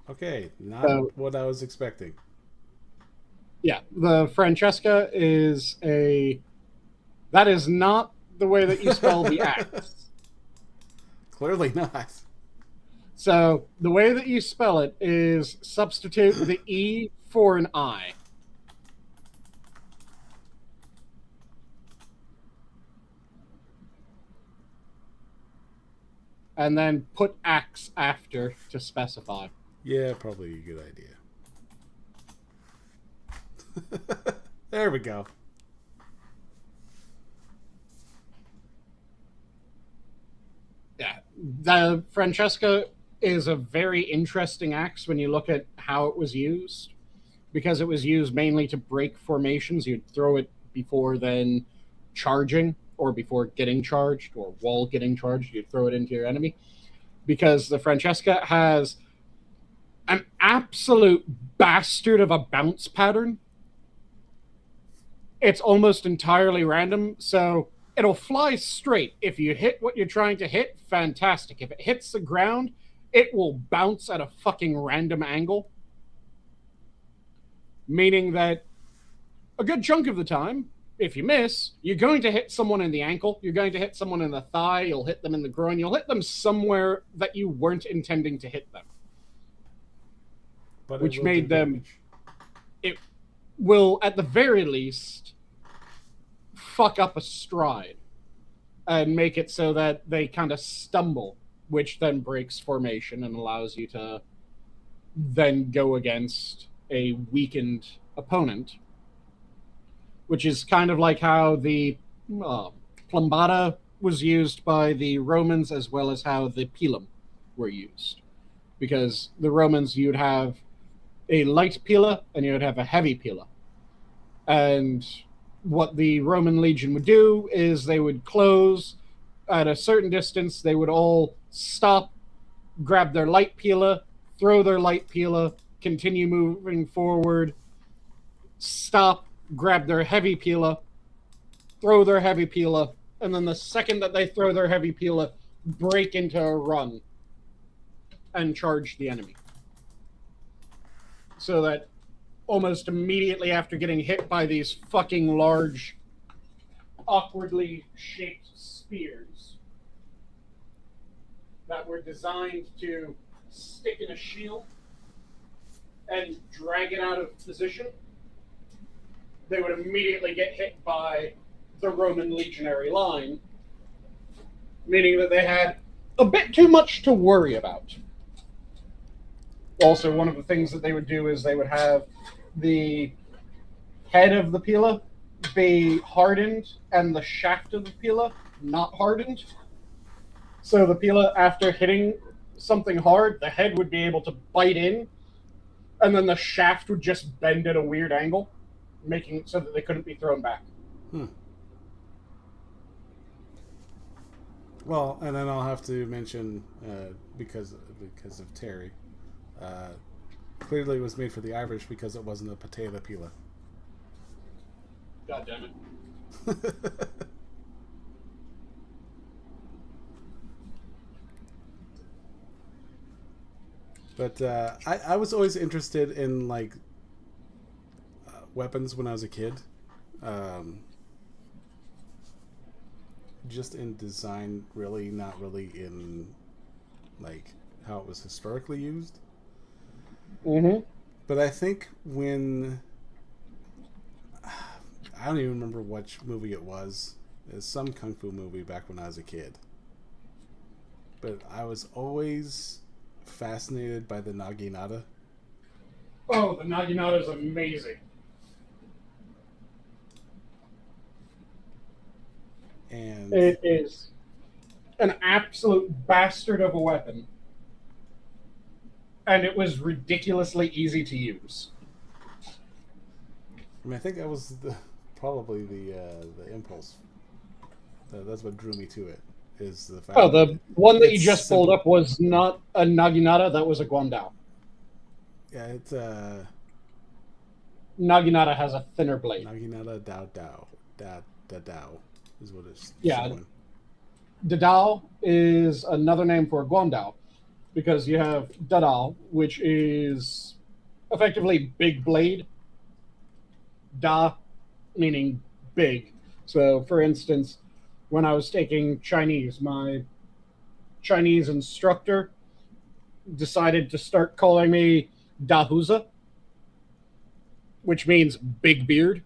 Okay, not So- what I was expecting. Yeah, the Francesca is a. That is not the way that you spell the axe. Clearly not. So the way that you spell it is substitute the E for an I. And then put axe after to specify. Yeah, probably a good idea. There we go. Yeah, the Francesca is a very interesting axe when you look at how it was used, because it was used mainly to break formations. You'd throw it before then charging, or before getting charged, or while getting charged, you'd throw it into your enemy. Because the Francesca has an absolute bastard of a bounce pattern. It's almost entirely random, so it'll fly straight. If you hit what you're trying to hit, fantastic. If it hits the ground, it will bounce at a fucking random angle. Meaning that a good chunk of the time, if you miss, you're going to hit someone in the ankle, you're going to hit someone in the thigh, you'll hit them in the groin, you'll hit them somewhere that you weren't intending to hit them. But Which it will made do them- damage. It will, at the very least, fuck up a stride and make it so that they kind of stumble, which then breaks formation and allows you to then go against a weakened opponent, which is kind of like how the plumbata was used by the Romans, as well as how the pilum were used. Because the Romans, you'd have a light pila and you'd have a heavy pila. And what the Roman legion would do is they would close at a certain distance, they would all stop, grab their light pila, throw their light pila, continue moving forward, stop, grab their heavy pila, throw their heavy pila, and then the second that they throw their heavy pila, break into a run and charge the enemy. So that almost immediately after getting hit by these fucking large, awkwardly shaped spears that were designed to stick in a shield and drag it out of position, they would immediately get hit by the Roman legionary line, meaning that they had a bit too much to worry about. Also, one of the things that they would do is they would have the head of the pila be hardened and the shaft of the pila not hardened. So the pila, after hitting something hard, the head would be able to bite in, and then the shaft would just bend at a weird angle, making it so that they couldn't be thrown back. Well, and then I'll have to mention, because of Terry, clearly it was made for the Irish because it wasn't a potato pila. God damn it. But I was always interested in like weapons when I was a kid. Just in design, really, not really in like how it was historically used. Mm-hmm. But I think when I don't even remember which movie it was. It's some kung fu movie back when I was a kid. But I was always fascinated by the naginata. Oh, the naginata is amazing. And It is an absolute bastard of a weapon. And it was ridiculously easy to use. I mean, I think that was probably the impulse. That's what drew me to it. Is the fact Oh, the one that you it's just simple. pulled up was not a naginata, that was a guandao. Yeah, it's Naginata has a thinner blade. naginata dao is what it's Yeah. showing. Dadao is another name for a guandao. because you have Dadal, which is effectively big blade. Da meaning big. So, for instance, when I was taking Chinese, my Chinese instructor decided to start calling me Dahuza, which means big beard.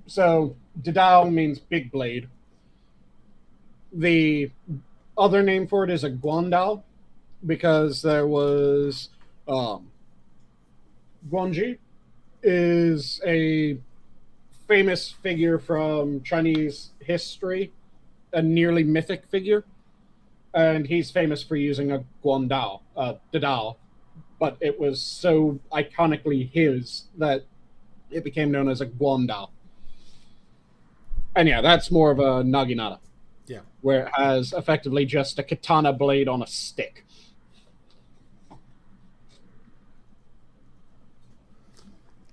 So, Dadao means big blade. The other name for it is a Guandao, because there was Guanji is a famous figure from Chinese history, a nearly mythic figure, and he's famous for using a Guandao, Dadao, but it was so iconically his that it became known as a Guandao. And yeah, that's more of a Naginata. Yeah. Where it has effectively just a katana blade on a stick.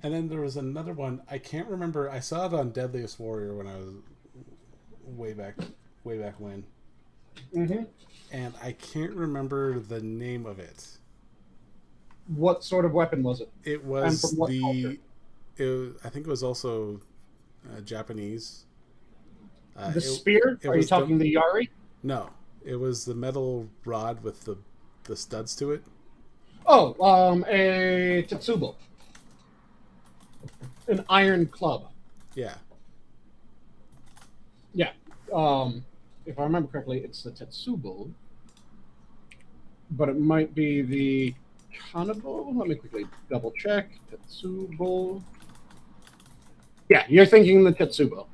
And then there was another one. I can't remember. I saw it on Deadliest Warrior when I was way back when. Mm-hmm. And I can't remember the name of it. What sort of weapon was it? It was And from what culture? I think it was also Japanese. The spear? Are you talking the Yari? No, it was the metal rod with the studs to it. Oh, a Tetsubo. An iron club. Yeah. Yeah. If I remember correctly, it's the Tetsubo. But it might be the Kanabo. Let me quickly double check. Tetsubo. Yeah, you're thinking the Tetsubo.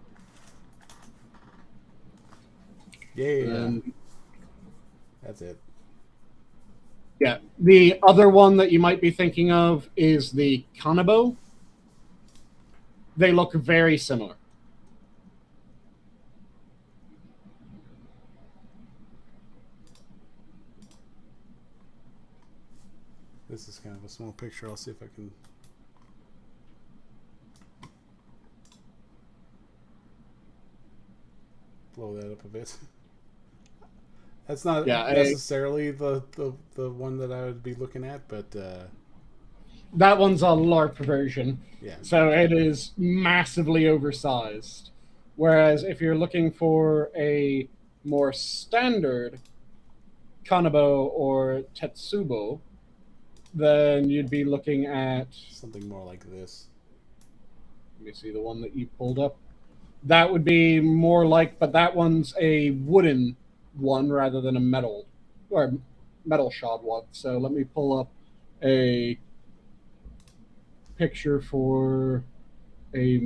Yeah. That's it. Yeah. The other one that you might be thinking of is the Kanabo. They look very similar. This is kind of a small picture. I'll see if I can blow that up a bit. That's not necessarily the one that I would be looking at, but that one's a LARP version. Yeah. So it is massively oversized. Whereas if you're looking for a more standard Kanabo or Tetsubo, then you'd be looking at something more like this. Let me see the one that you pulled up. That would be more like, but that one's a wooden one rather than a metal or metal shod one. So let me pull up a picture for a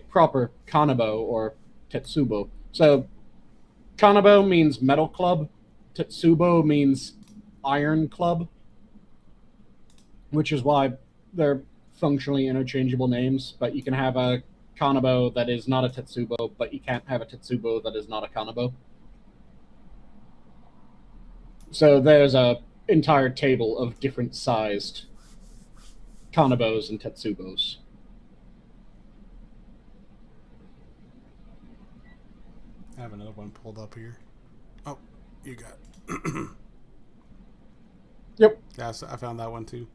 proper Kanabo or Tetsubo. So Kanabo means metal club. Tetsubo means iron club, which is why they're functionally interchangeable names, but you can have a Kanabo that is not a Tetsubo, but you can't have a Tetsubo that is not a Kanabo. So there's a entire table of different sized Kanabos and Tetsubos. I have another one pulled up here. Oh, you got Yep. Yeah, so I found that one too.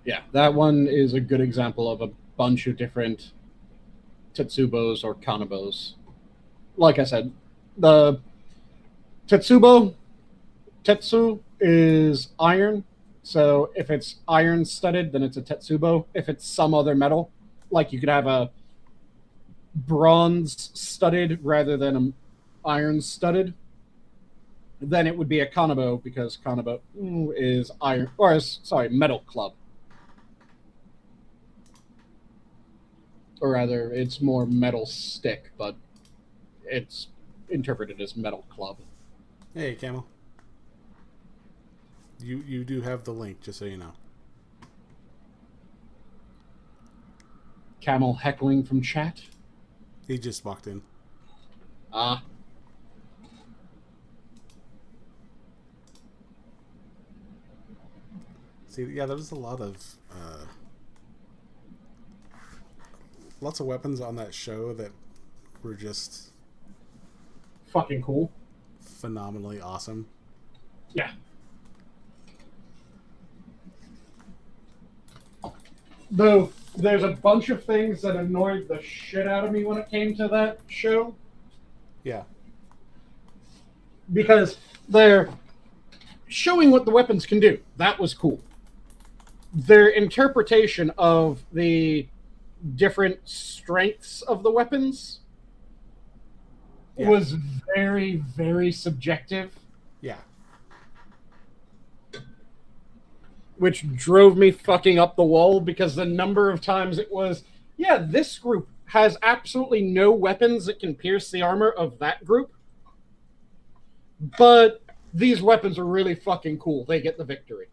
Yeah, that one is a good example of a bunch of different Tetsubos or Kanabos. Like I said, the Tetsubo, Tetsu is iron. So if it's iron studded, then it's a Tetsubo. If it's some other metal, like you could have a bronze studded rather than an iron studded, then it would be a Kanabo, because Kanabo is iron, or sorry, metal club. Or rather, it's more metal stick, but it's interpreted as metal club. Hey, Camel. You do have the link, just so you know. Camel heckling from chat. He just walked in. Ah. See, yeah, there's a lot of lots of weapons on that show that were just fucking cool. phenomenally awesome. Yeah. Though there's a bunch of things that annoyed the shit out of me when it came to that show. Yeah. Because they're showing what the weapons can do. That was cool. Their interpretation of the different strengths of the weapons was very, very subjective. Yeah. Which drove me fucking up the wall because the number of times it was, yeah, this group has absolutely no weapons that can pierce the armor of that group. But these weapons are really fucking cool. They get the victory.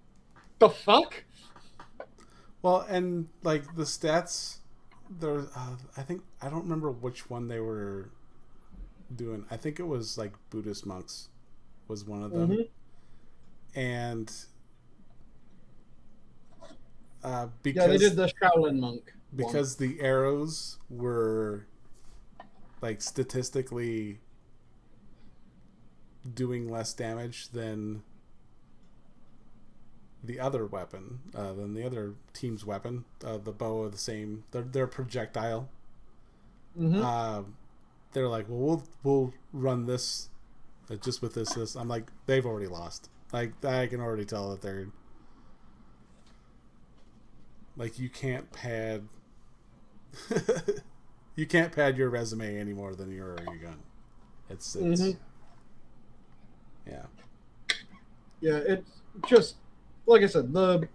The fuck? Well, and like the stats, there. I don't remember which one they were doing. I think it was like Buddhist monks was one of them, and because they did the Shaolin monk because the arrows were like statistically doing less damage than the other weapon, than the other team's weapon. The bow are the same. They're projectile. They're like, well, we'll run this just with this. I'm like, they've already lost. Like, I can already tell that they're like, you can't pad you can't pad your resume any more than your gun. It's yeah. Yeah, it's just, like I said, the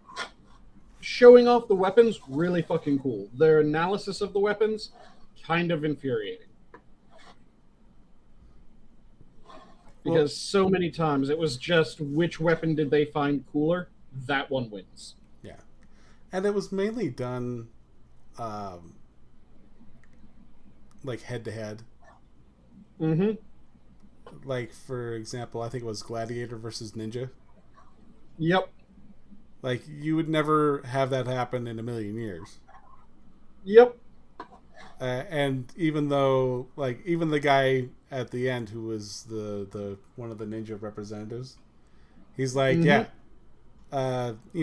showing off the weapons, really fucking cool. Their analysis of the weapons, kind of infuriating. Because so many times it was just which weapon did they find cooler, that one wins. Yeah. And it was mainly done like head-to-head. Like, for example, I think it was Gladiator versus Ninja. Yep. Like, you would never have that happen in a million years. Yep. And even though, like, even the guy at the end who was the one of the ninja representatives, he's like, you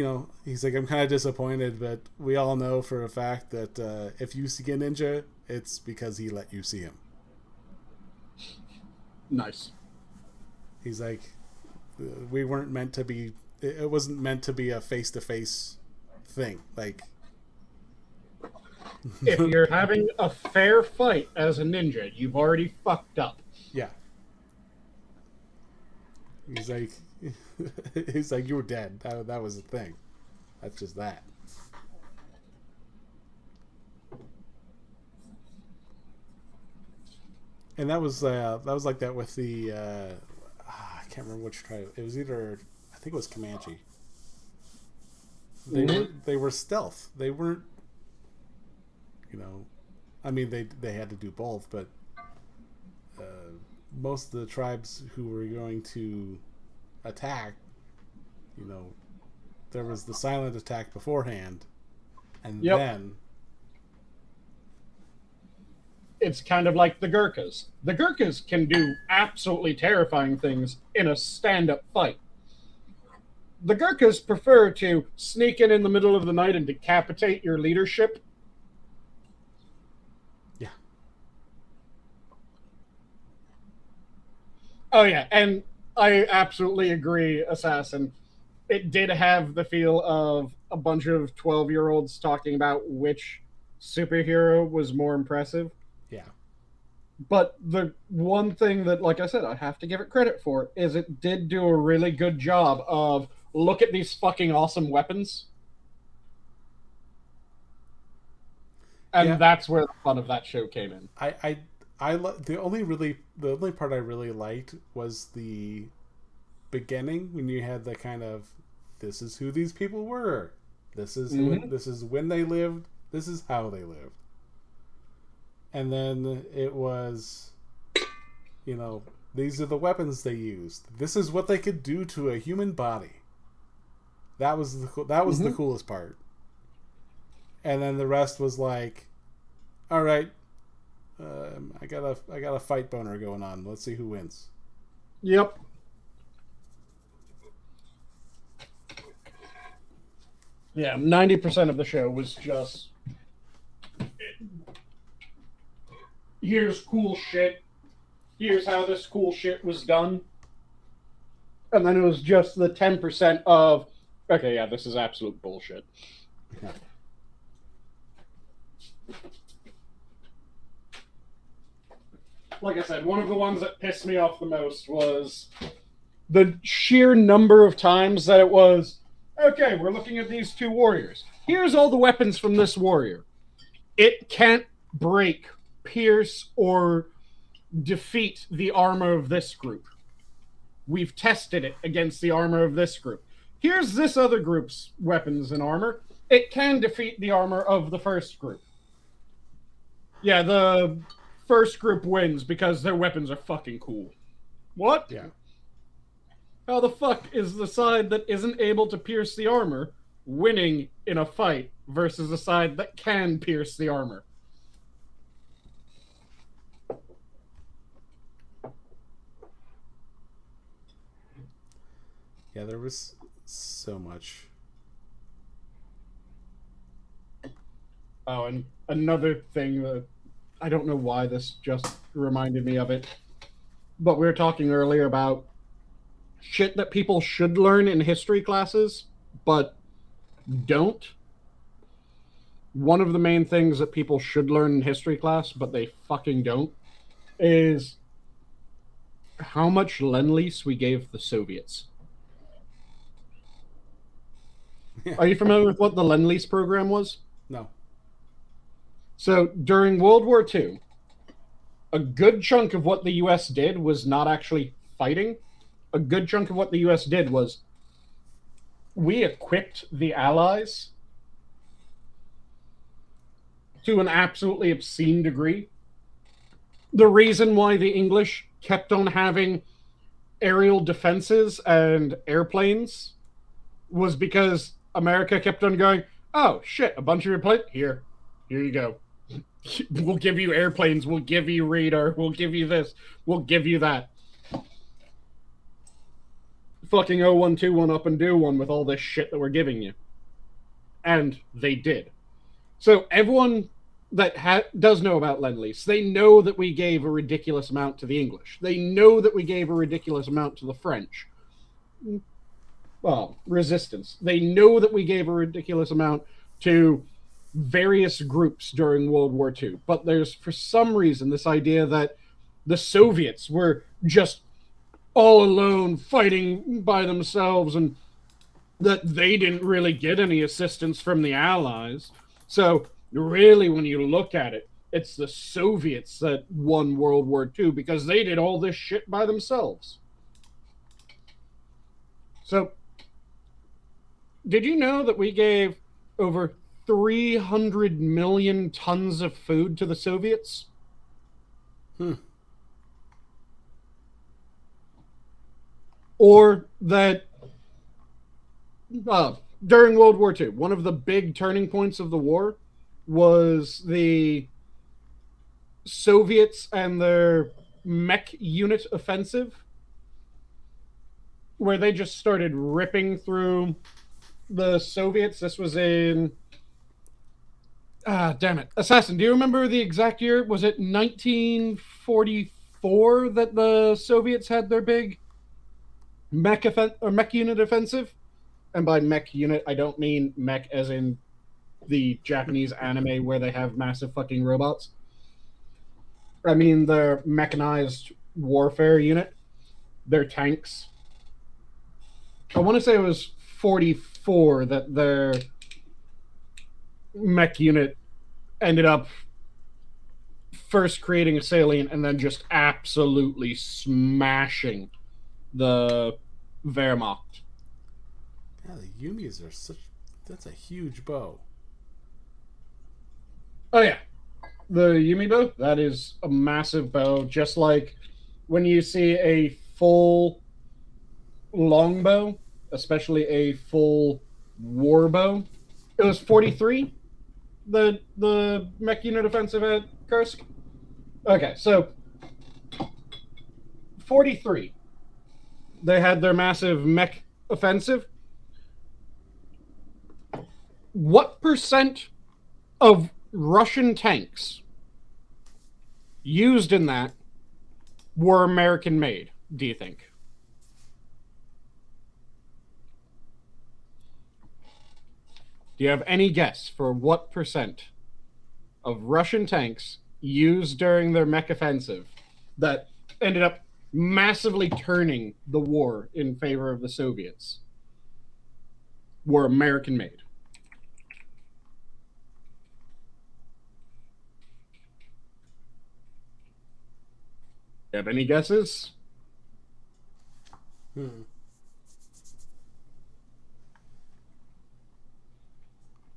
know, he's like, I'm kind of disappointed, but we all know for a fact that if you see a ninja, it's because he let you see him. Nice. He's like, we weren't meant to be, it wasn't meant to be a face-to-face thing. Like, if you're having a fair fight as a ninja, you've already fucked up. Yeah. He's like, you were dead. That was the thing. That's just that. And that was like that with the I can't remember which tribe. It was either, I think it was Comanche. They were stealth. They weren't, you know, I mean they had to do both, but most of the tribes who were going to attack, you know, there was the silent attack beforehand, and then it's kind of like the Gurkhas. The Gurkhas can do absolutely terrifying things in a stand-up fight. The Gurkhas prefer to sneak in the middle of the night and decapitate your leadership. Yeah. Oh, yeah, and I absolutely agree, Assassin. It did have the feel of a bunch of 12-year-olds talking about which superhero was more impressive. Yeah. But the one thing that, like I said, I have to give it credit for is it did do a really good job of look at these fucking awesome weapons. And that's where the fun of that show came in. The only part I really liked was the beginning when you had the kind of, this is who these people were. This is this is when they lived. This is how they lived. And then it was, you know, these are the weapons they used. This is what they could do to a human body. That was the coolest part. And then the rest was like, all right, I got a fight boner going on. Let's see who wins. Yep. Yeah, 90% of the show was just here's cool shit. Here's how this cool shit was done. And then it was just the 10% of, okay, yeah, this is absolute bullshit. Yeah. Like I said, one of the ones that pissed me off the most was the sheer number of times that it was, okay, we're looking at these two warriors. Here's all the weapons from this warrior. It can't break, pierce, or defeat the armor of this group. We've tested it against the armor of this group. Here's this other group's weapons and armor. It can defeat the armor of the first group. Yeah, the first group wins because their weapons are fucking cool. What? Yeah. How the fuck is the side that isn't able to pierce the armor winning in a fight versus the side that can pierce the armor? Yeah, there was so much. Oh, and another thing that I don't know why this just reminded me of it, but we were talking earlier about shit that people should learn in history classes, but don't. One of the main things that people should learn in history class, but they fucking don't, is how much Lend-Lease we gave the Soviets. Yeah. Are you familiar with what the Lend-Lease program was? No. So during World War II, a good chunk of what the U.S. did was not actually fighting. A good chunk of what the U.S. did was we equipped the Allies to an absolutely obscene degree. The reason why the English kept on having aerial defenses and airplanes was because America kept on going, oh, shit, a bunch of your plane? Here you go. We'll give you airplanes, we'll give you radar, we'll give you this, we'll give you that. Fucking 0121 up and do one with all this shit that we're giving you. And they did. So everyone that does know about Lend-Lease, they know that we gave a ridiculous amount to the English. They know that we gave a ridiculous amount to the French. Well, resistance. They know that we gave a ridiculous amount to various groups during World War II. But there's, for some reason, this idea that the Soviets were just all alone fighting by themselves and that they didn't really get any assistance from the Allies. So really, when you look at it, it's the Soviets that won World War II because they did all this shit by themselves. So did you know that we gave over 300 million tons of food to the Soviets? Or that during World War II, one of the big turning points of the war was the Soviets and their mech unit offensive, where they just started ripping through the Soviets. This was in... damn it. Assassin, do you remember the exact year? Was it 1944 that the Soviets had their big mech unit offensive? And by mech unit, I don't mean mech as in the Japanese anime where they have massive fucking robots. I mean their mechanized warfare unit. Their tanks. I want to say it was 44 that their mech unit ended up first creating a salient and then just absolutely smashing the Wehrmacht. Yeah, the Yumis are such... That's a huge bow. Oh, yeah. The Yumi bow, that is a massive bow. Just like when you see a full longbow, especially a full war bow. It was 43, the mech unit offensive at Kursk. Okay, so 43. They had their massive mech offensive. What percent of Russian tanks used in that were American made, do you think? Do you have any guess for what percent of Russian tanks used during their mech offensive that ended up massively turning the war in favor of the Soviets were American made? You have any guesses?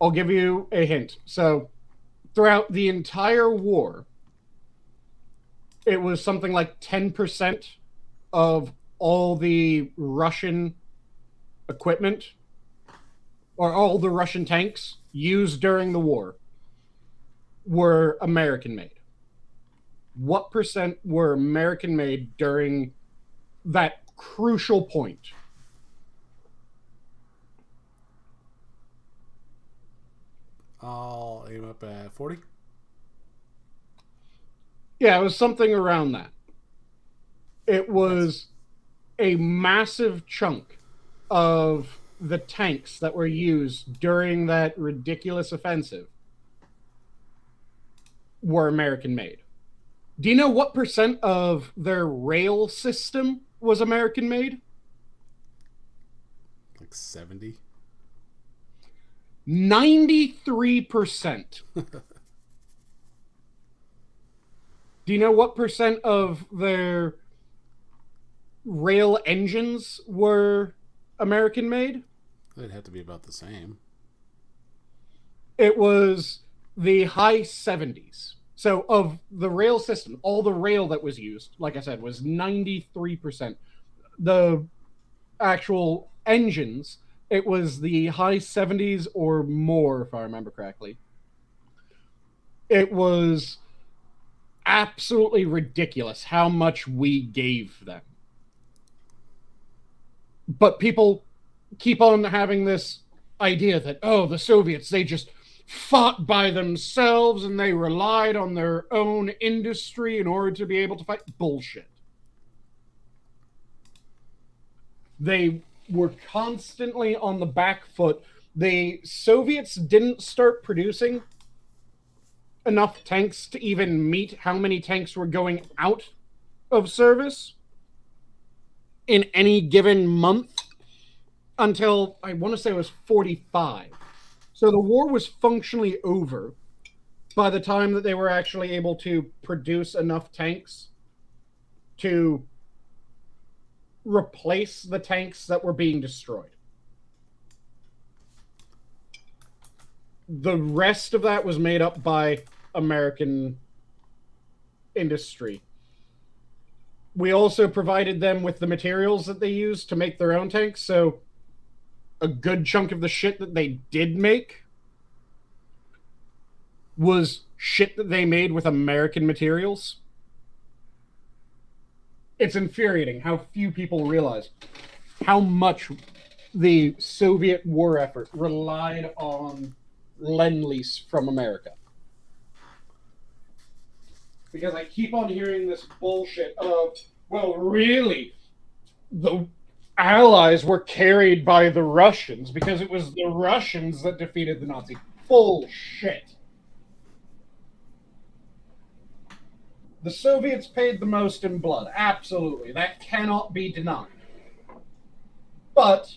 I'll give you a hint. So, throughout the entire war, it was something like 10% of all the Russian equipment or all the Russian tanks used during the war were American made. What percent were American made during that crucial point? I'll aim up at 40. Yeah, it was something around that. It was a massive chunk of the tanks that were used during that ridiculous offensive were American made. Do you know what percent of their rail system was American made? Like 70. 93%. Do you know what percent of their rail engines were American made? It'd have to be about the same. It was the high 70s. So of the rail system, all the rail that was used, like I said, was 93%. The actual engines, it was the high 70s or more, if I remember correctly. It was absolutely ridiculous how much we gave them. But people keep on having this idea that, oh, the Soviets, they just fought by themselves and they relied on their own industry in order to be able to fight. Bullshit. They were constantly on the back foot. The Soviets didn't start producing enough tanks to even meet how many tanks were going out of service in any given month until, I want to say it was 45. So the war was functionally over by the time that they were actually able to produce enough tanks to replace the tanks that were being destroyed. The rest of that was made up by American industry. We also provided them with the materials that they used to make their own tanks, so a good chunk of the shit that they did make was shit that they made with American materials. It's infuriating how few people realize how much the Soviet war effort relied on Lend-Lease from America. Because I keep on hearing this bullshit of, well, really, the Allies were carried by the Russians because it was the Russians that defeated the Nazis. Bullshit. The Soviets paid the most in blood. Absolutely. That cannot be denied. But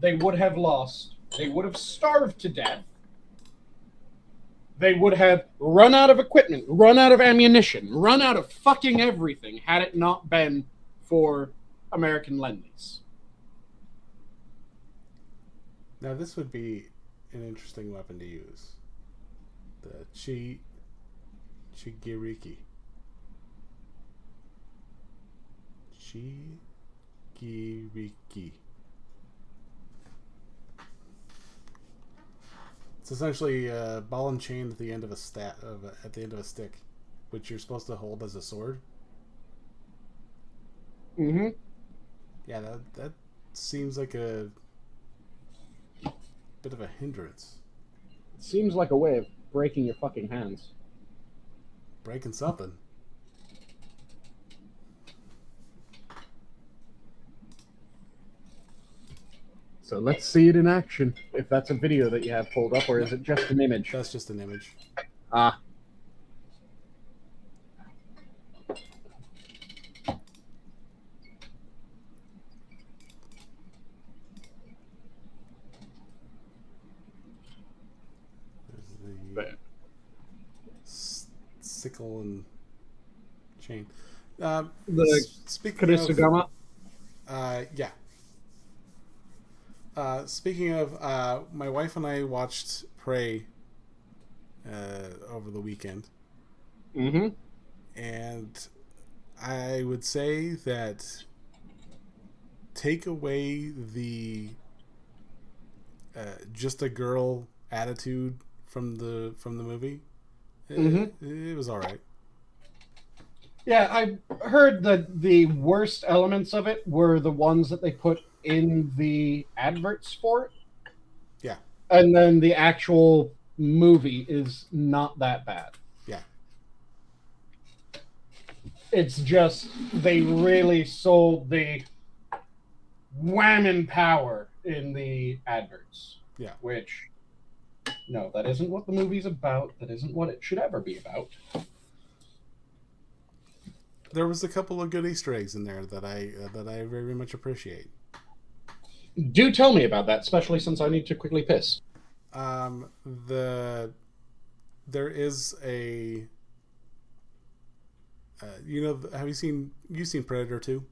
they would have lost. They would have starved to death. They would have run out of equipment, run out of ammunition, run out of fucking everything had it not been for American Lend-Lease. Now, this would be an interesting weapon to use. The Chigiriki. Chigiriki. It's essentially a ball and chain at the end of a stick. which you're supposed to hold as a sword. Mm-hmm. Yeah, that seems like a bit of a hindrance. Seems like a way of breaking your fucking hands. Breaking something. So let's see it in action. If that's a video that you have pulled up, or is it just an image? That's just an image. Ah. There's the sickle and chain. Speaking Kurisugama? yeah. Speaking of, my wife and I watched Prey over the weekend. Mm-hmm. And I would say that take away the just a girl attitude from the movie. It was all right. Yeah, I heard that the worst elements of it were the ones that they put in the adverts for it. Yeah. And then the actual movie is not that bad. Yeah. It's just they really sold the whamming power in the adverts. Yeah. Which, no, that isn't what the movie's about. That isn't what it should ever be about. There was a couple of good Easter eggs in there that I very much appreciate. Do tell me about that, especially since I need to quickly piss. There is a you've seen Predator 2?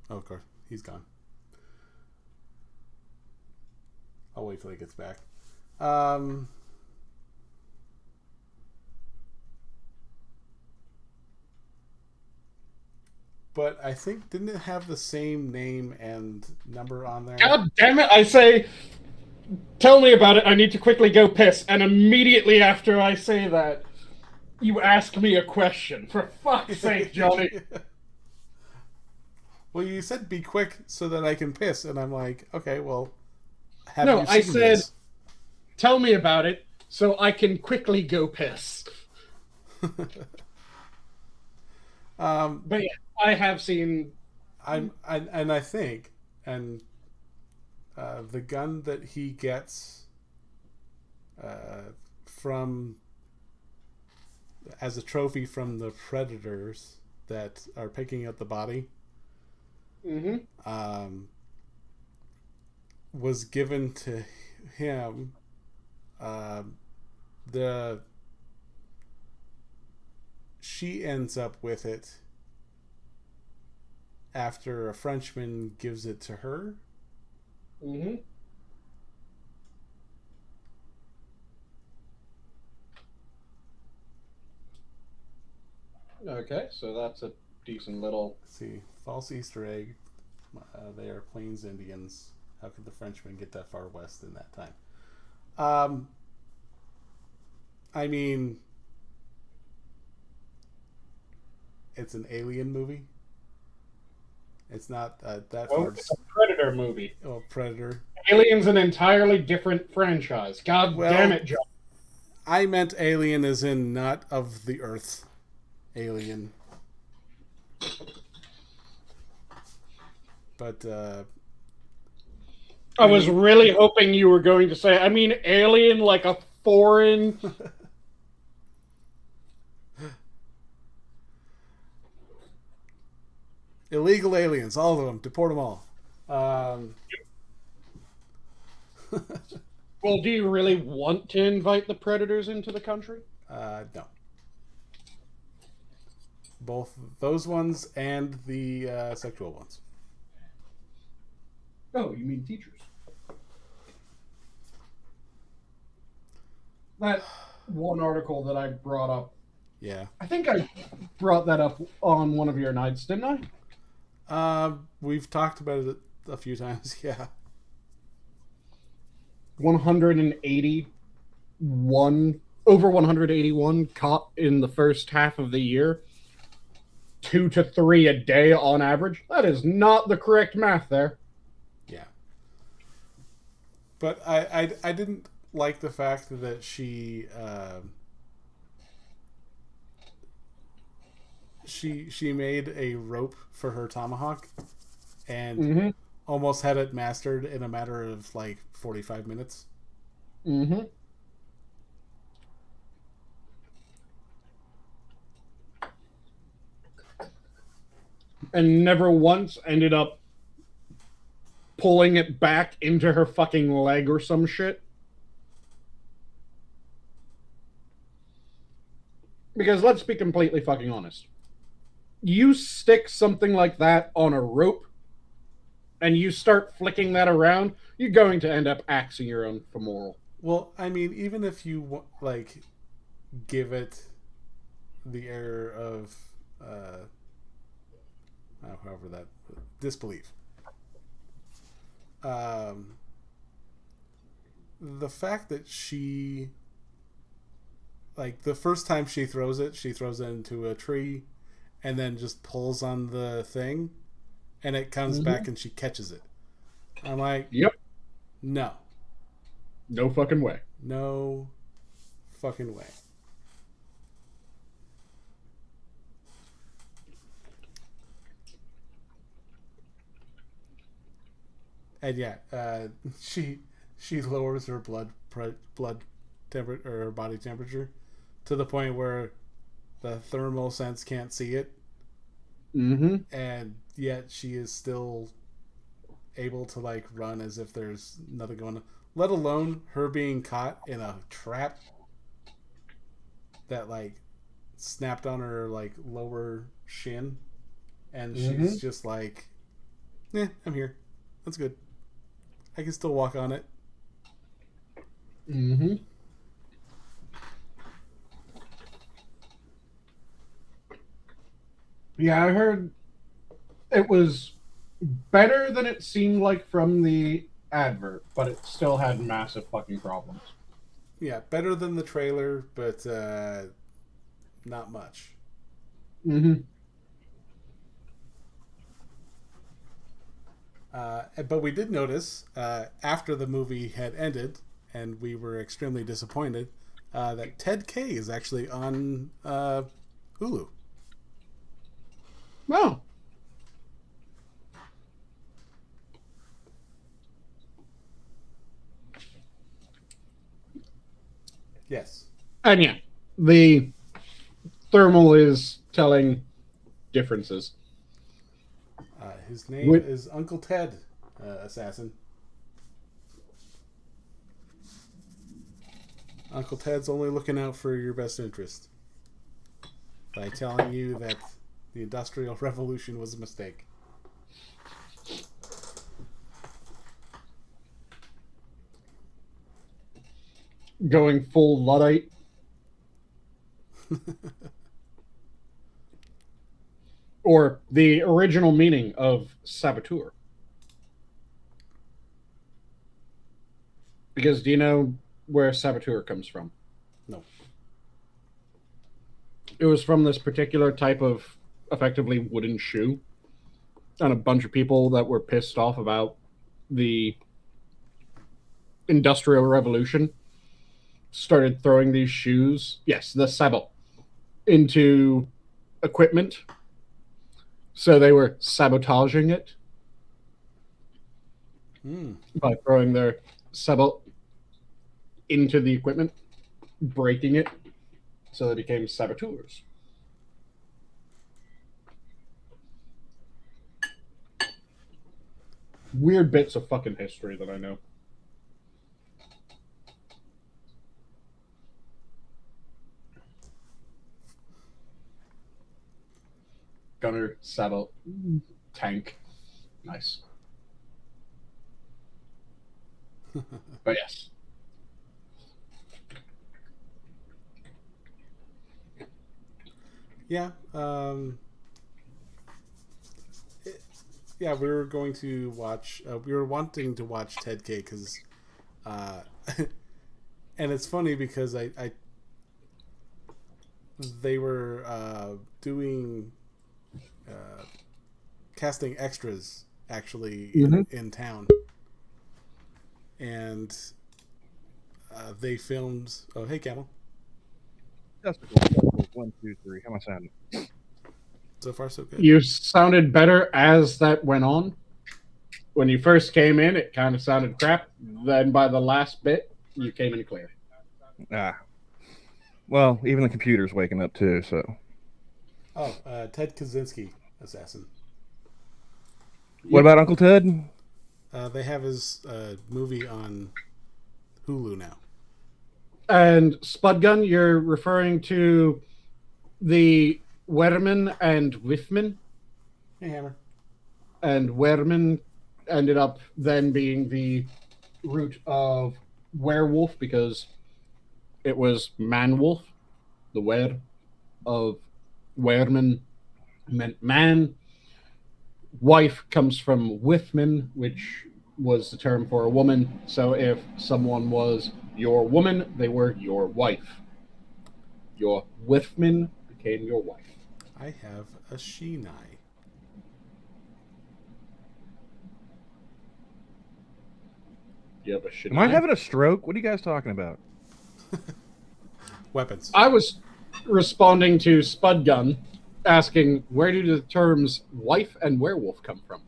Oh, of course, he's gone. I'll wait till he gets back. But I think, didn't it have the same name and number on there? God damn it, I say, tell me about it, I need to quickly go piss. And immediately after I say that, you ask me a question. For fuck's sake, Johnny. Well, you said be quick so that I can piss. And I'm like, okay, well, have no, you seen I said, this? Tell me about it so I can quickly go piss. But yeah, I have seen. I think the gun that he gets from as a trophy from the predators that are picking up the body, was given to him. She ends up with it after a Frenchman gives it to her. Okay, so that's a decent little... Let's see, false Easter egg. They are Plains Indians. How could the Frenchmen get that far west in that time? I mean, it's an alien movie. It's not that far. It's a Predator movie. Oh, Predator. Alien's an entirely different franchise. God damn it, John. I meant alien as in not of the Earth. Alien. But I was really hoping you were going to say, I mean alien like a foreign... illegal aliens, all of them. Deport them all. Well, do you really want to invite the predators into the country? No. Both those ones and the sexual ones. Oh, you mean teachers? That one article that I brought up. Yeah. I think I brought that up on one of your nights, didn't I? We've talked about it a few times, yeah. 180 over 181 caught in the first half of the year, 2 to 3 a day on average. That is not the correct math there. Yeah. But I didn't like the fact that she made a rope for her tomahawk and almost had it mastered in a matter of like 45 minutes. Mm-hmm. And never once ended up pulling it back into her fucking leg or some shit. Because let's be completely fucking honest. You stick something like that on a rope and you start flicking that around, you're going to end up axing your own femoral. Well, I mean, even if you like give it the error of however that disbelief, the fact that she, like, the first time she throws it into a tree and then just pulls on the thing and it comes back and she catches it. I'm like, yep. No fucking way. No fucking way. And yeah, she lowers her blood temperature or her body temperature to the point where the thermal sense can't see it. And yet she is still able to like run as if there's nothing going on. Let alone her being caught in a trap that like snapped on her like lower shin, and she's just like, I'm here. That's good. I can still walk on it. Yeah, I heard it was better than it seemed like from the advert, but it still had massive fucking problems. Yeah, better than the trailer, but not much. But we did notice after the movie had ended, and we were extremely disappointed, that Ted K is actually on Hulu. Oh. Yes. And yeah, the thermal is telling differences. His name is Uncle Ted, assassin. Uncle Ted's only looking out for your best interest by telling you that the Industrial Revolution was a mistake. Going full Luddite. Or the original meaning of saboteur. Because do you know where saboteur comes from? No. It was from this particular type of effectively wooden shoe. And a bunch of people that were pissed off about the Industrial Revolution started throwing these shoes, yes, the sabot, into equipment. So they were sabotaging it by throwing their sabot into the equipment, breaking it, so they became saboteurs. Weird bits of fucking history that I know. Gunner, sabot, tank. Nice. But yes. Yeah. Yeah, we were going to watch. We were wanting to watch Ted K because And it's funny because they were doing casting extras actually in town, and they filmed. Oh, hey, Camel. Testicle. 1, 2, 3. How am I sounding? So far, so good. You sounded better as that went on. When you first came in, it kind of sounded crap. Then by the last bit, you came in clear. Well, even the computer's waking up too, so. Oh, Ted Kaczynski, assassin. What about Uncle Ted? They have his movie on Hulu now. And Spudgun, you're referring to the Werman and Whiffman? Hey, Hammer. And Werman ended up then being the root of werewolf because it was man-wolf. The wer of Werman meant man. Wife comes from Whiffman, which was the term for a woman. So if someone was your woman, they were your wife. Your Whiffman became your wife. I have a Shinai. You have a Shinai? Am I having a stroke? What are you guys talking about? Weapons. I was responding to Spudgun, asking where do the terms wife and werewolf come from?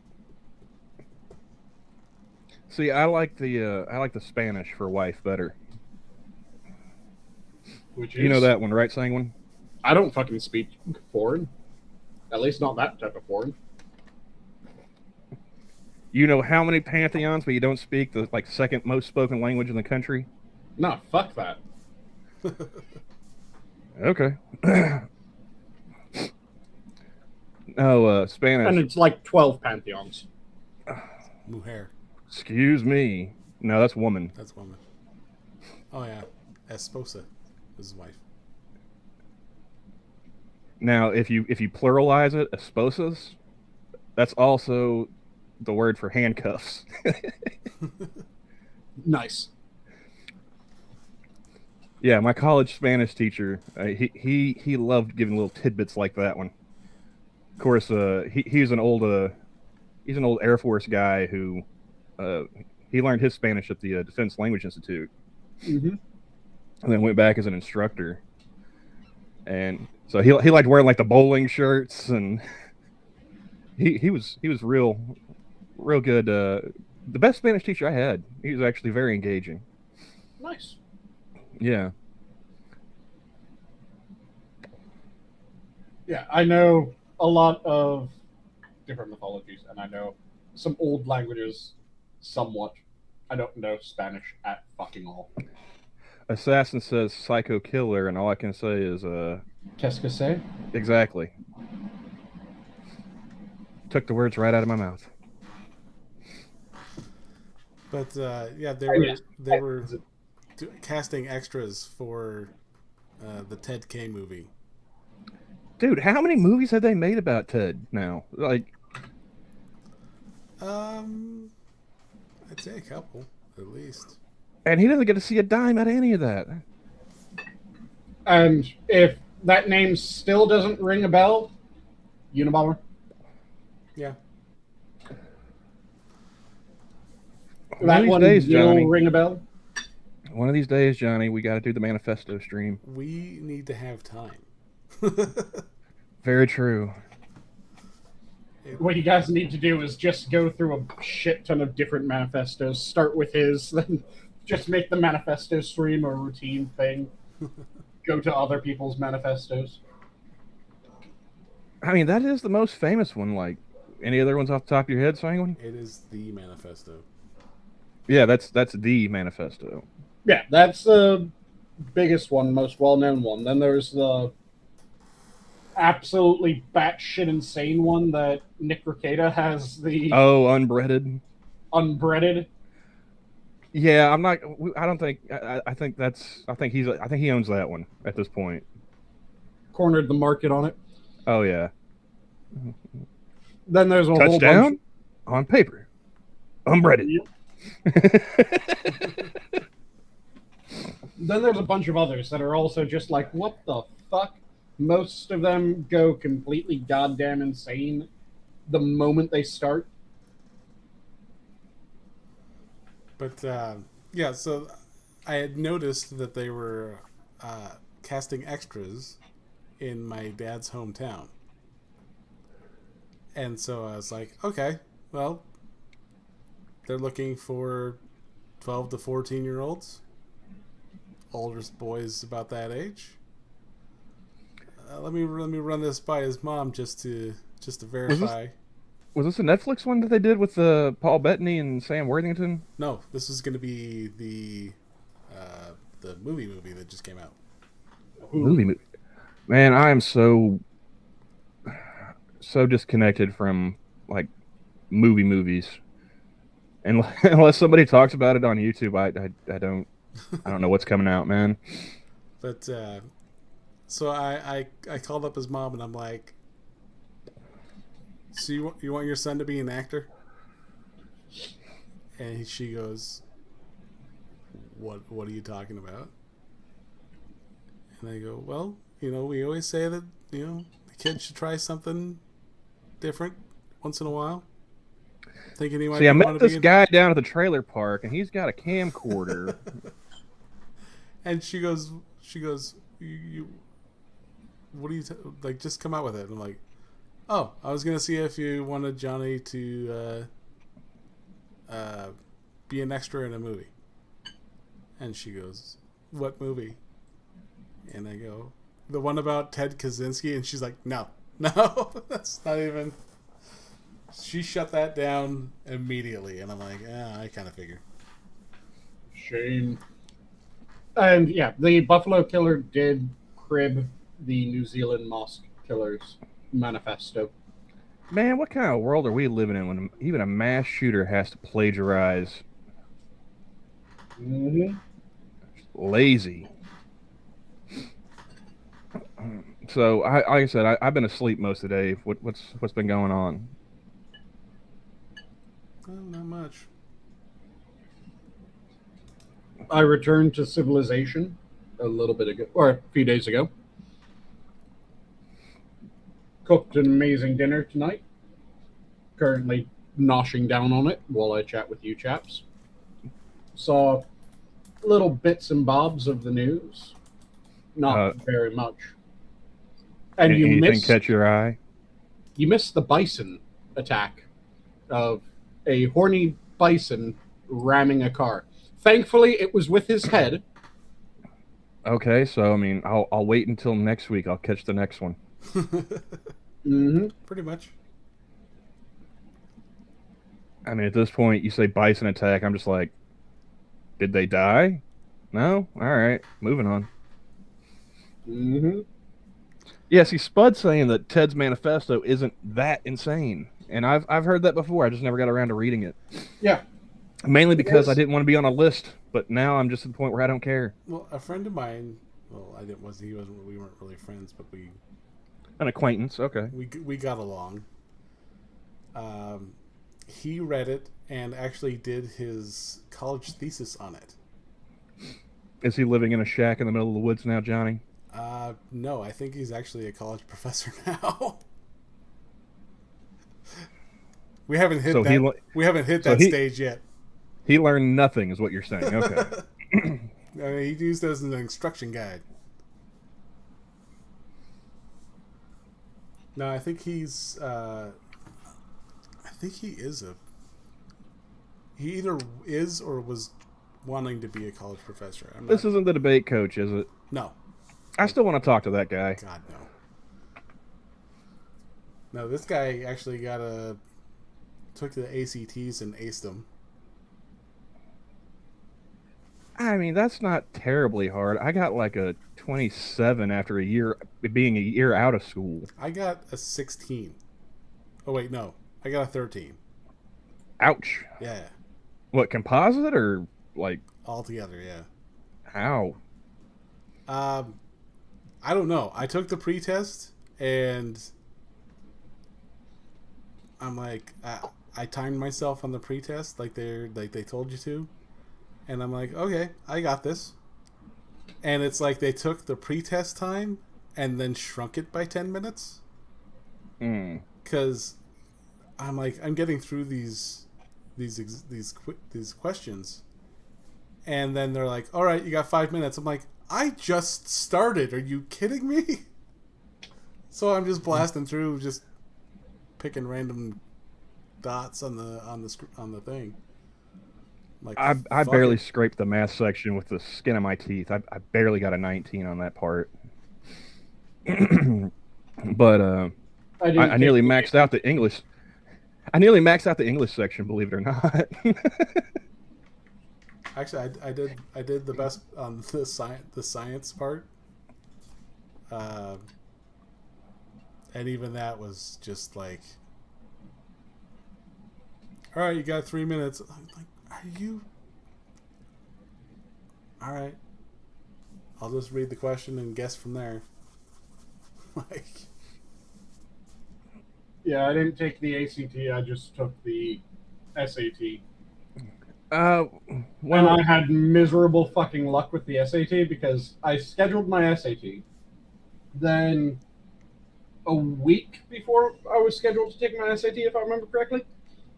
See, I like the Spanish for wife better. Which You know that one, right, Sanguine? I don't fucking speak foreign. At least not that type of foreign. You know how many pantheons, but you don't speak the second most spoken language in the country? No, fuck that. Okay. No, Spanish. And it's like 12 pantheons. Mujer. Excuse me. No, that's woman. That's woman. Oh, yeah. Esposa is his wife. Now, if you pluralize it, esposas, that's also the word for handcuffs. Nice. Yeah, my college Spanish teacher, he loved giving little tidbits like that one. Of course, he's an old Air Force guy who he learned his Spanish at the Defense Language Institute, Mm-hmm. and then went back as an instructor. And so he liked wearing like the bowling shirts, and he was real good. The best Spanish teacher I had. He was actually very engaging. Nice. Yeah. Yeah, I know a lot of different mythologies, and I know some old languages somewhat. I don't know Spanish at fucking all. Assassin says psycho killer, and all I can say is Qu'est-ce que c'est? exactly. Took the words right out of my mouth. But yeah, they were casting extras for the Ted K movie. Dude, how many movies have they made about Ted now? Like, I'd say a couple at least. and he doesn't get to see a dime out of any of that. And if that name still doesn't ring a bell, Unabomber. Yeah. That one days, will Johnny. ring a bell. One of these days, Johnny, we got to do the manifesto stream. We need to have time. Very true. What you guys need to do is just go through a shit ton of different manifestos. Start with his, then just make the manifesto stream a routine thing. Go to other people's manifestos. I mean, that is the most famous one. Like, any other ones off the top of your head, Sanguine? It is the manifesto. Yeah, that's the manifesto. Yeah, that's the biggest one, most well-known one. Then there's the absolutely batshit insane one that Nick Rekieta has, the Oh, unbreaded. unbreaded. Yeah, I'm not. I don't think. I think that's. I think he owns that one at this point. Cornered the market on it. Oh yeah. Then there's a whole Touchdown bunch. on paper. Unbreaded. Then there's a bunch of others that are also just like, what the fuck? Most of them go completely goddamn insane the moment they start. But yeah, so I had noticed that they were casting extras in my dad's hometown. And so I was like, okay, well, they're looking for 12 to 14-year-olds. Oldest boys about that age. Let me run this by his mom just to verify. Was this a Netflix one that they did with Paul Bettany and Sam Worthington? No, this is going to be the movie that just came out. Movie. Man, I am so disconnected from like movies. And unless somebody talks about it on YouTube, I don't know what's coming out, man. But so I called up his mom and I'm like, so you want your son to be an actor? And she goes, what are you talking about? And I go, well, we always say that, the kid should try something different once in a while. Thinking he might. See, I met this guy down at the trailer park, and he's got a camcorder. And she goes, you what do you like? Just come out with it. And I'm like, oh, I was gonna see if you wanted Johnny to be an extra in a movie. And she goes, what movie? And I go, the one about Ted Kaczynski. And she's like, no, that's not even. She shut that down immediately, and I'm like, I kind of figured. Shame. And yeah, the Buffalo Killer did crib the New Zealand Mosque Killers manifesto. Man, what kind of world are we living in when even a mass shooter has to plagiarize? Mm-hmm. Lazy. So, like I said, I've been asleep most of the day. What's been going on? Not much. I returned to civilization a little bit ago, or a few days ago. Cooked an amazing dinner tonight. Currently noshing down on it while I chat with you chaps. Saw little bits and bobs of the news. Not very much. And anything catch your eye? You missed the bison attack of a horny bison ramming a car. Thankfully, it was with his head. Okay, so I mean, I'll wait until next week. I'll catch the next one. Mm-hmm. Pretty much. I mean, at this point, you say bison attack. I'm just like, did they die? No? All right, moving on. Mm-hmm. Yeah, see, Spud's saying that Ted's manifesto isn't that insane. And I've heard that before. I just never got around to reading it. Yeah. Mainly because I didn't want to be on a list, but now I'm just at the point where I don't care. Well, a friend of mine, we weren't really friends, but An acquaintance, okay. We got along. He read it and actually did his college thesis on it. Is he living in a shack in the middle of the woods now, Johnny? No, I think he's actually a college professor now. We haven't hit that stage yet. He learned nothing, is what you're saying. Okay. I mean, he used it as an instruction guide. No, I think he's. I think he is He either is or was wanting to be a college professor. This isn't the debate coach, is it? No. I still want to talk to that guy. God, no. No, this guy actually took to the ACTs and aced them. I mean, that's not terribly hard. I got like a 27 after being a year out of school. I got a 16. Oh, wait, no. I got a 13. Ouch. Yeah. What, composite or like? All together, yeah. How? I don't know. I took the pretest and I'm like, I timed myself on the pretest like they told you to, and I'm like, okay, I got this. And it's like they took the pretest time and then shrunk it by 10 minutes. Because I'm like, I'm getting through these questions, and then they're like, "All right, you got 5 minutes." I'm like, I just started. Are you kidding me? So I'm just blasting through, just picking random dots on the thing. Like, I barely scraped the math section with the skin of my teeth. I barely got a 19 on that part. But I nearly maxed out the English. I nearly maxed out the English section, believe it or not. Actually, I did the best on the science part, and even that was just like, all right, you got 3 minutes. I'm like, are you? All right, I'll just read the question and guess from there. Like, yeah, I didn't take the ACT. I just took the SAT. Well, and I had miserable fucking luck with the SAT because I scheduled my SAT. Then a week before I was scheduled to take my SAT, if I remember correctly,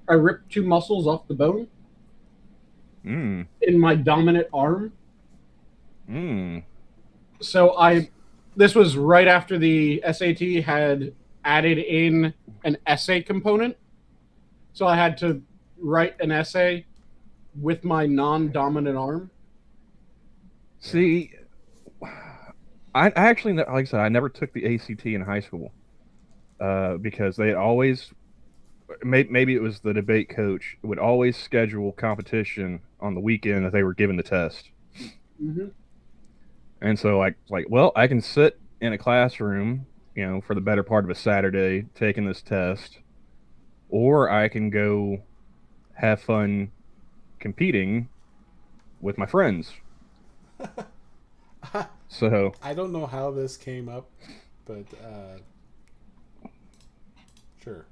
I ripped 2 muscles off the bone in my dominant arm. So this was right after the SAT had added in an essay component. So I had to write an essay with my non-dominant arm. See, I actually, like I said, I never took the ACT in high school because they always, maybe it was the debate coach, would always schedule competition on the weekend that they were giving the test. And so well, I can sit in a classroom, for the better part of a Saturday taking this test, or I can go have fun competing with my friends. So I don't know how this came up, but sure,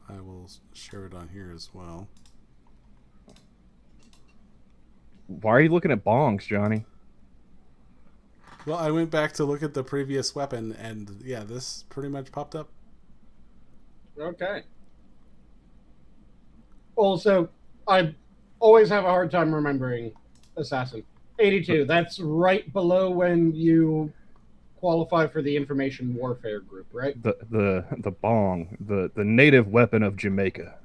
I will share it on here as well. Why are you looking at bongs, Johnny? Well, I went back to look at the previous weapon, and yeah, this pretty much popped up. Okay. Also, I always have a hard time remembering Assassin. 82, that's right below when you qualify for the information warfare group, right? The bong, the native weapon of Jamaica.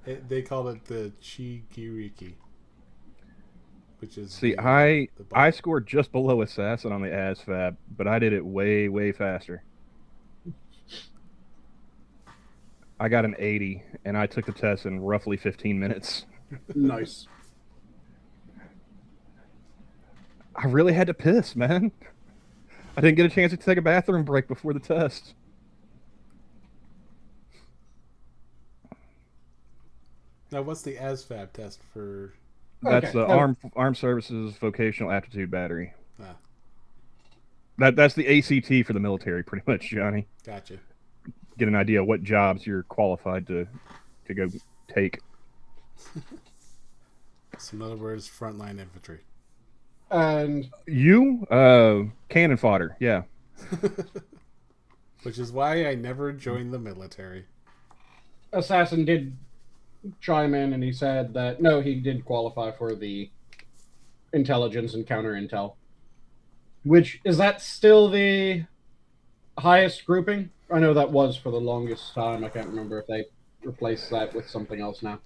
They call it the Chigiriki, which is I scored just below Assassin on the ASVAB, but I did it way faster. I got an 80, and I took the test in roughly 15 minutes. Nice. I really had to piss, man. I didn't get a chance to take a bathroom break before the test. Now, what's the ASVAB test for? That's the Armed Services Vocational Aptitude Battery. Ah. That's the ACT for the military, pretty much, Johnny. Gotcha. Get an idea of what jobs you're qualified to go take. So in other words, frontline infantry. And you, cannon fodder, yeah. Which is why I never joined the military. Assassin did chime in and he said that no, he did qualify for the intelligence and counter intel. Which is that still the highest grouping? I know that was for the longest time. I can't remember if they replaced that with something else now.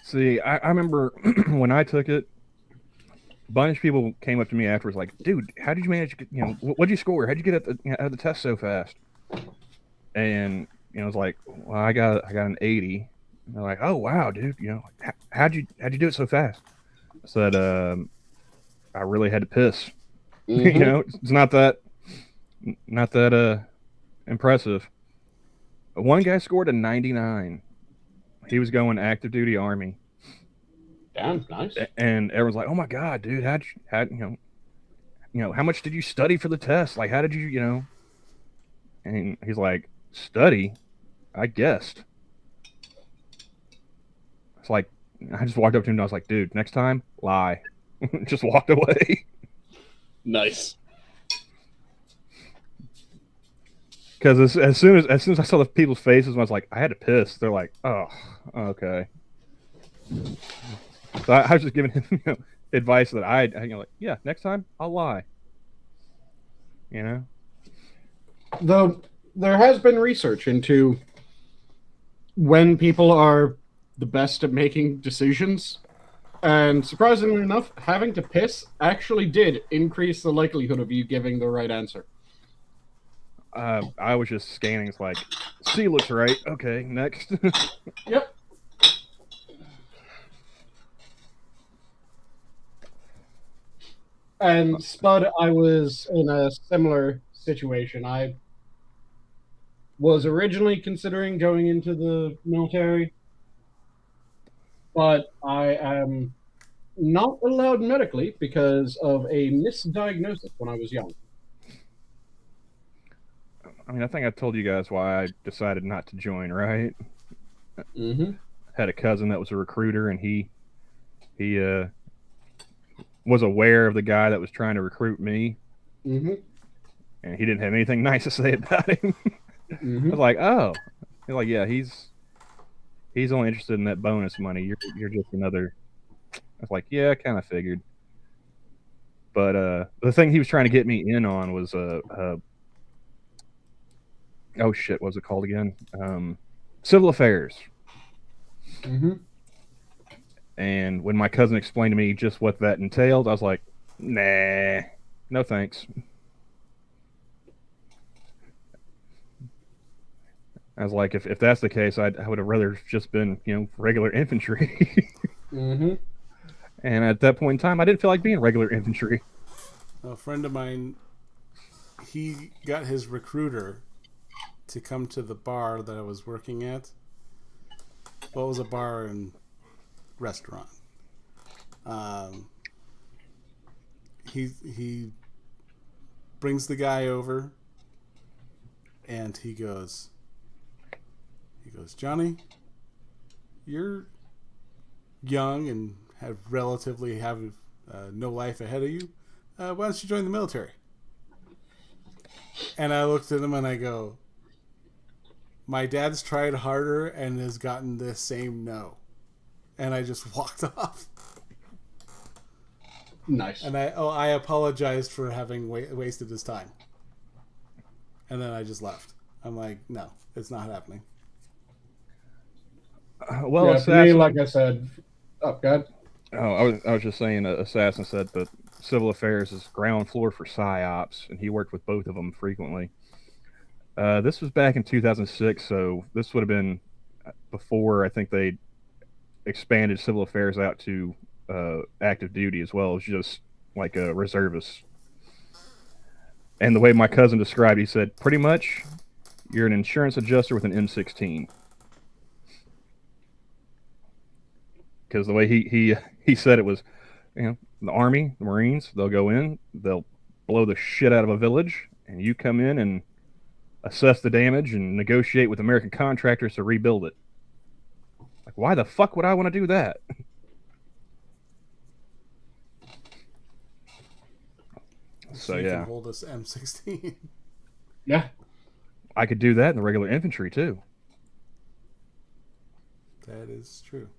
See, I remember when I took it, a bunch of people came up to me afterwards like, dude, how did you manage to get, what'd you score? How'd you get out of the test so fast? And, I was like, well, I got an 80. And they're like, oh, wow, dude, how'd you do it so fast? I said, I really had to piss. It's not that impressive. One guy scored a 99. He was going active duty Army. Damn, nice. And everyone's like, "Oh my god, dude, how much did you study for the test? Like, how did you, And he's like, study, I guessed. It's like, I just walked up to him and I was like, dude, next time, lie. Just walked away. Nice. Because as soon as I saw the people's faces, I was like, I had to piss. They're like, oh, okay. So I was just giving him advice that like, yeah, next time I'll lie. Though there has been research into when people are the best at making decisions, and surprisingly enough, having to piss actually did increase the likelihood of you giving the right answer. I was just scanning. It's like, C looks right. Okay, next. Yep. And Spud, I was in a similar situation. I was originally considering going into the military, but I am not allowed medically because of a misdiagnosis when I was young. I mean, I think I told you guys why I decided not to join, right? Mm-hmm. Had a cousin that was a recruiter, and he was aware of the guy that was trying to recruit me, Mm-hmm. and he didn't have anything nice to say about him. Mm-hmm. I was like, oh, he's like, yeah, he's only interested in that bonus money. You're just another. I was like, yeah, I kind of figured. But the thing he was trying to get me in on was oh shit, what was it called again? Civil affairs. Mm-hmm. And when my cousin explained to me just what that entailed, I was like, nah, no thanks. I was like, if that's the case, I would have rather just been, regular infantry. Mm-hmm. And at that point in time, I didn't feel like being regular infantry. A friend of mine, he got his recruiter to come to the bar that I was working at. Well, it was a bar and restaurant. He brings the guy over, and he goes, Johnny, you're young and have no life ahead of you. Why don't you join the military? And I looked at him and I go, my dad's tried harder and has gotten the same no. And I just walked off. Nice. And I apologized for having wasted his time. And then I just left. I'm like, no, it's not happening. Well, yeah, for me, like I said, God. Oh, I was just saying, Assassin said that civil affairs is ground floor for PsyOps, and he worked with both of them frequently. This was back in 2006, so this would have been before I think they expanded civil affairs out to active duty as well as just like a reservist. And the way my cousin described, he said, pretty much, you're an insurance adjuster with an M16. Because the way he said it was, the Army, the Marines, they'll go in, they'll blow the shit out of a village, and you come in and assess the damage and negotiate with American contractors to rebuild it. Like, why the fuck would I want to do that? So you yeah, can hold us M16. Yeah. I could do that in the regular infantry too. That is true.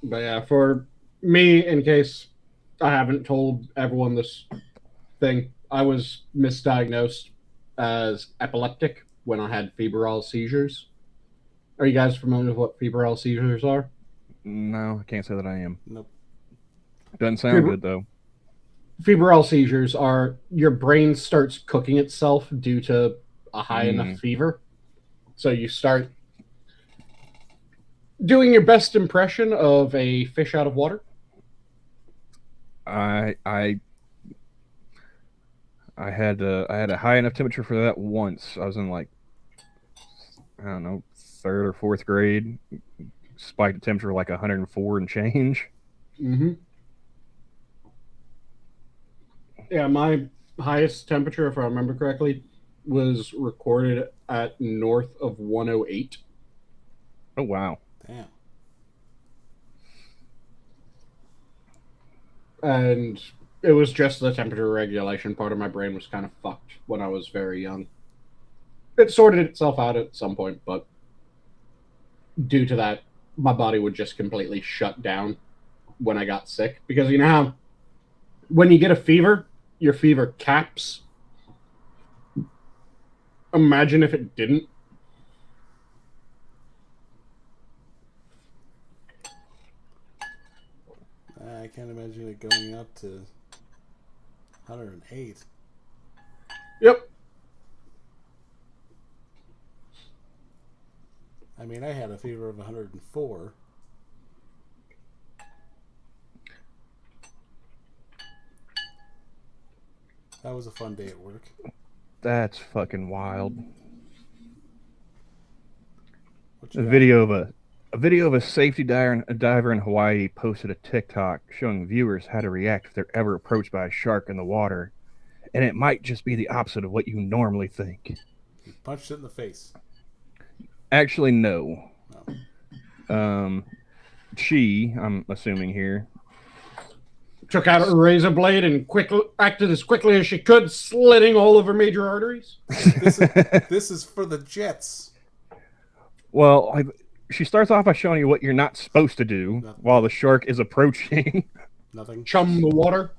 But yeah, for me, in case I haven't told everyone this thing, I was misdiagnosed as epileptic when I had febrile seizures. Are you guys familiar with what febrile seizures are? No, I can't say that I am. Nope. Doesn't sound good though. Febrile seizures are your brain starts cooking itself due to a high enough fever. So you start doing your best impression of a fish out of water. I had a high enough temperature for that once. I was in like, I don't know, 3rd or 4th grade. Spiked the temperature like 104 and change. Mm-hmm. Yeah, my highest temperature, if I remember correctly, was recorded at north of 108. Oh wow. Damn. And it was just the temperature regulation. Part of my brain was kind of fucked when I was very young. It sorted itself out at some point, but due to that, my body would just completely shut down when I got sick. Because you know how when you get a fever, your fever caps? Imagine if it didn't. I can't imagine it going up to 108. Yep. I mean, I had a fever of 104. That was a fun day at work. That's fucking wild. What you A got? video of a safety diver in Hawaii posted a TikTok showing viewers how to react if they're ever approached by a shark in the water, and it might just be the opposite of what you normally think. You punched it in the face. Actually, no. No. She, I'm assuming here, Took out a razor blade and acted as quickly as she could, slitting all of her major arteries. This is for the Jets. well, she starts off by showing you what you're not supposed to do while the shark is approaching. Nothing. Chum the water.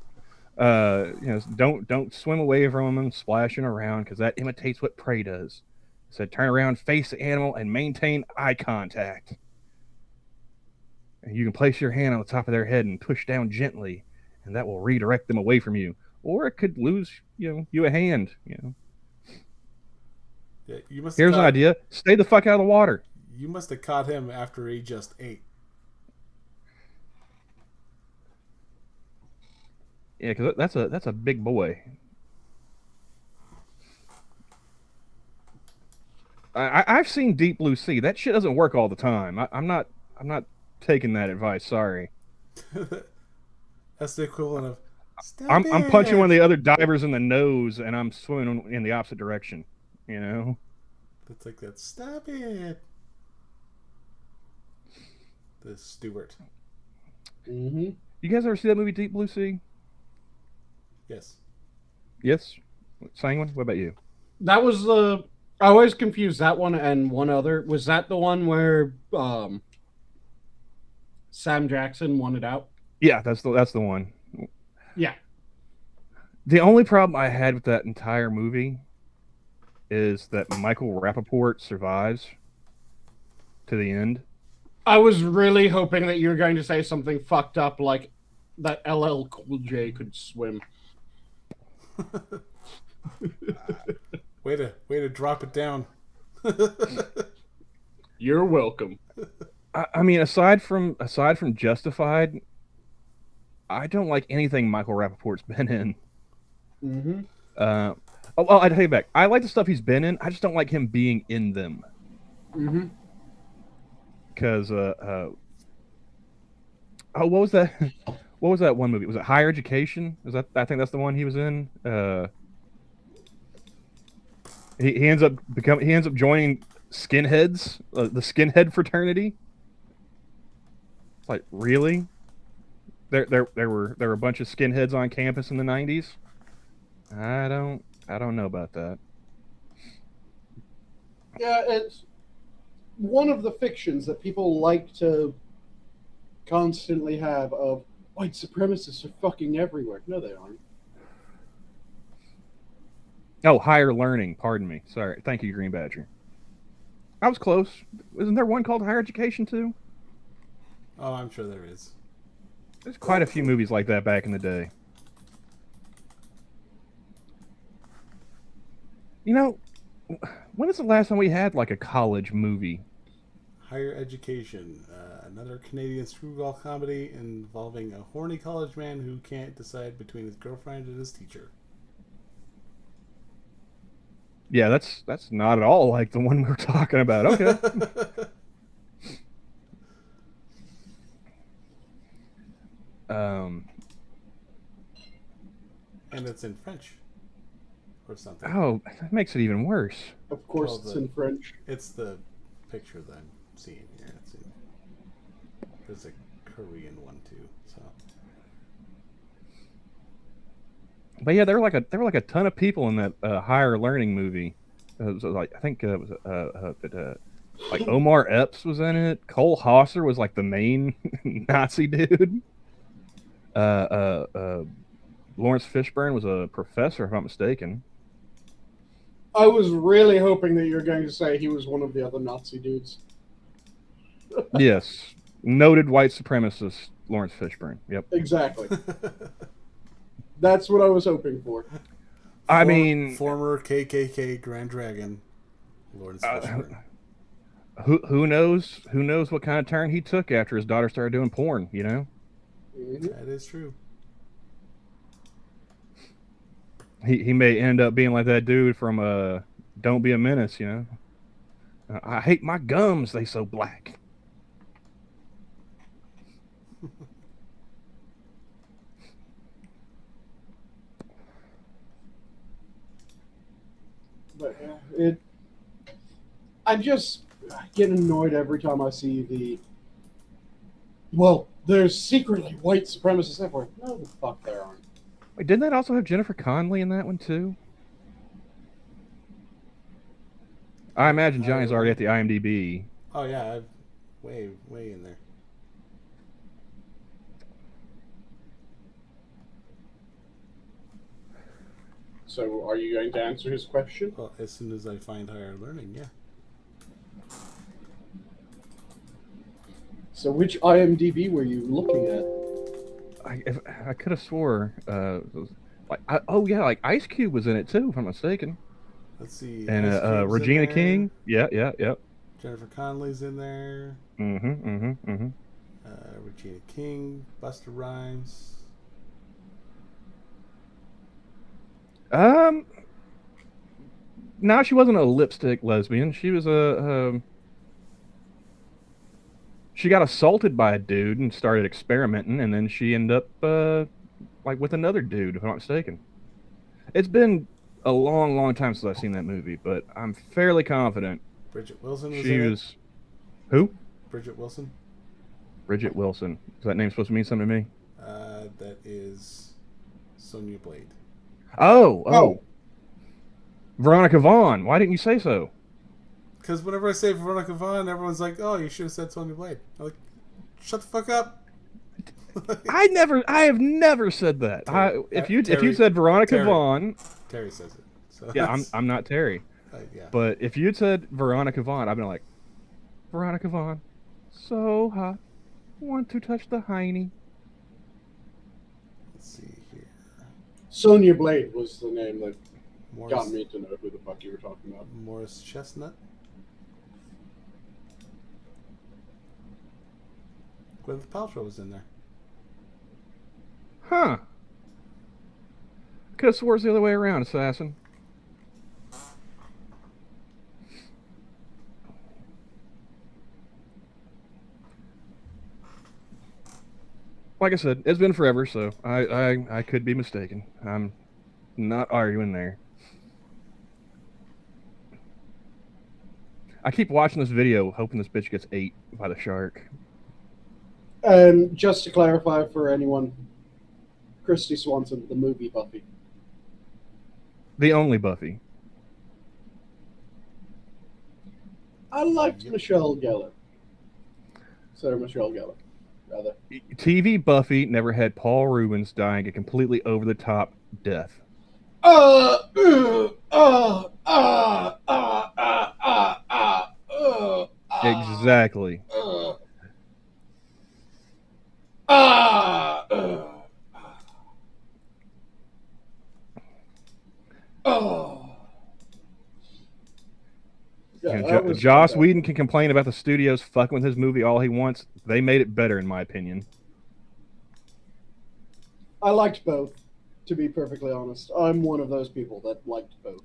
Don't swim away from them, splashing around, because that imitates what prey does. So turn around, face the animal, and maintain eye contact. And you can place your hand on the top of their head and push down gently, and that will redirect them away from you. Or it could lose you a hand. Yeah, you must. Here's an idea: stay the fuck out of the water. You must have caught him after he just ate. Yeah, because that's a big boy. I've seen Deep Blue Sea. That shit doesn't work all the time. I'm not taking that advice. Sorry. That's the equivalent of. Stop I'm punching it! one of the other divers in the nose, and I'm swimming in the opposite direction. It's like that. Stop it! The Stewart. Mm-hmm. You guys ever see that movie Deep Blue Sea? Yes. Yes. Sanguine, what about you? That was the. I always confuse that one and one other. Was that the one where Sam Jackson wanted out? Yeah, that's the one. Yeah. The only problem I had with that entire movie is that Michael Rappaport survives to the end. I was really hoping that you were going to say something fucked up like that LL Cool J could swim. Way to drop it down. You're welcome. I mean, aside from Justified, I don't like anything Michael Rappaport's been in. Mm-hmm. Well, I'd take it back. I like the stuff he's been in. I just don't like him being in them. Mm-hmm. Because what was that? What was that one movie? Was it Higher Education? I think that's the one he was in. He ends up joining skinheads, the skinhead fraternity. It's like, really? There were a bunch of skinheads on campus in the 90s. I don't know about that. Yeah, it's one of the fictions that people like to constantly have of white supremacists are fucking everywhere. No, they aren't. Oh, Higher Learning. Pardon me. Sorry. Thank you, Green Badger. I was close. Isn't there one called Higher Education too? Oh, I'm sure there is. There's quite a few movies like that back in the day. When is the last time we had like a college movie? Higher Education, another Canadian screwball comedy involving a horny college man who can't decide between his girlfriend and his teacher. Yeah, that's not at all like the one we were talking about. Okay. And it's in French. or something. Oh, that makes it even worse. Of course, Well, it's in French. It's the picture that I'm seeing here. There's a Korean one too. So. But yeah, there were like a ton of people in that higher learning movie. It was like I think it was like Omar Epps was in it. Cole Hauser was like the main Nazi dude. Lawrence Fishburne was a professor, if I'm not mistaken. I was really hoping that you were going to say he was one of the other Nazi dudes. Yes, noted white supremacist Lawrence Fishburne. Yep. Exactly. That's what I was hoping for. I mean, former KKK Grand Dragon, Lawrence Fishburne. Who knows? Who knows what kind of turn he took after his daughter started doing porn? You know. Mm-hmm. That is true. He may end up being like that dude from Don't Be a Menace, you know. I hate my gums; they so black. But I'm just getting annoyed every time I see there's secretly white supremacists everywhere. No, the fuck there aren't. Wait, didn't that also have Jennifer Connelly in that one too? I imagine Johnny's already at the IMDb. Oh yeah, I've way in there. So, are you going to answer his question? Well, as soon as I find higher learning, yeah. So, which IMDb were you looking at? I could have swore, like Ice Cube was in it too, if I'm not mistaken. Let's see. And Ice Cube's Regina in there. King. Yeah. Jennifer Connelly's in there. Regina King, Busta Rhymes. No, she wasn't a lipstick lesbian. She was she got assaulted by a dude and started experimenting, and then she ended up like with another dude, if I'm not mistaken. It's been a long time since I've seen that movie, but I'm fairly confident Bridget Wilson was she in was. Who? Bridget Wilson. Bridget Wilson. Is that name supposed to mean something to me? That is Sonya Blade. Oh. Veronica Vaughn. Why didn't you say so? Because whenever I say Veronica Vaughn, everyone's like, "Oh, you should have said Sonya Blade." I'm like, "Shut the fuck up." I have never said that. If you said Veronica Vaughn, Terry says it. So yeah, I'm not Terry. Yeah. But if you'd said Veronica Vaughn, I'd been like, Veronica Vaughn, so hot, want to touch the hiney. Let's see here. Sonya Blade was the name that Morris, got me to know who the fuck you were talking about. Morris Chestnut. Gwyneth Paltrow was in there. Huh. Could have swore it's the other way around, assassin. Like I said, it's been forever, so I could be mistaken. I'm not arguing there. I keep watching this video, hoping this bitch gets ate by the shark. And just to clarify for anyone, Christy Swanson, the movie Buffy. The only Buffy. I liked Michelle Gellar. Sarah Michelle Gellar, rather. TV Buffy never had Paul Rubens dying a completely over-the-top death. Exactly. Yeah, Joss Whedon can complain about the studios fucking with his movie all he wants. They made it better, in my opinion. I liked both, to be perfectly honest. I'm one of those people that liked both.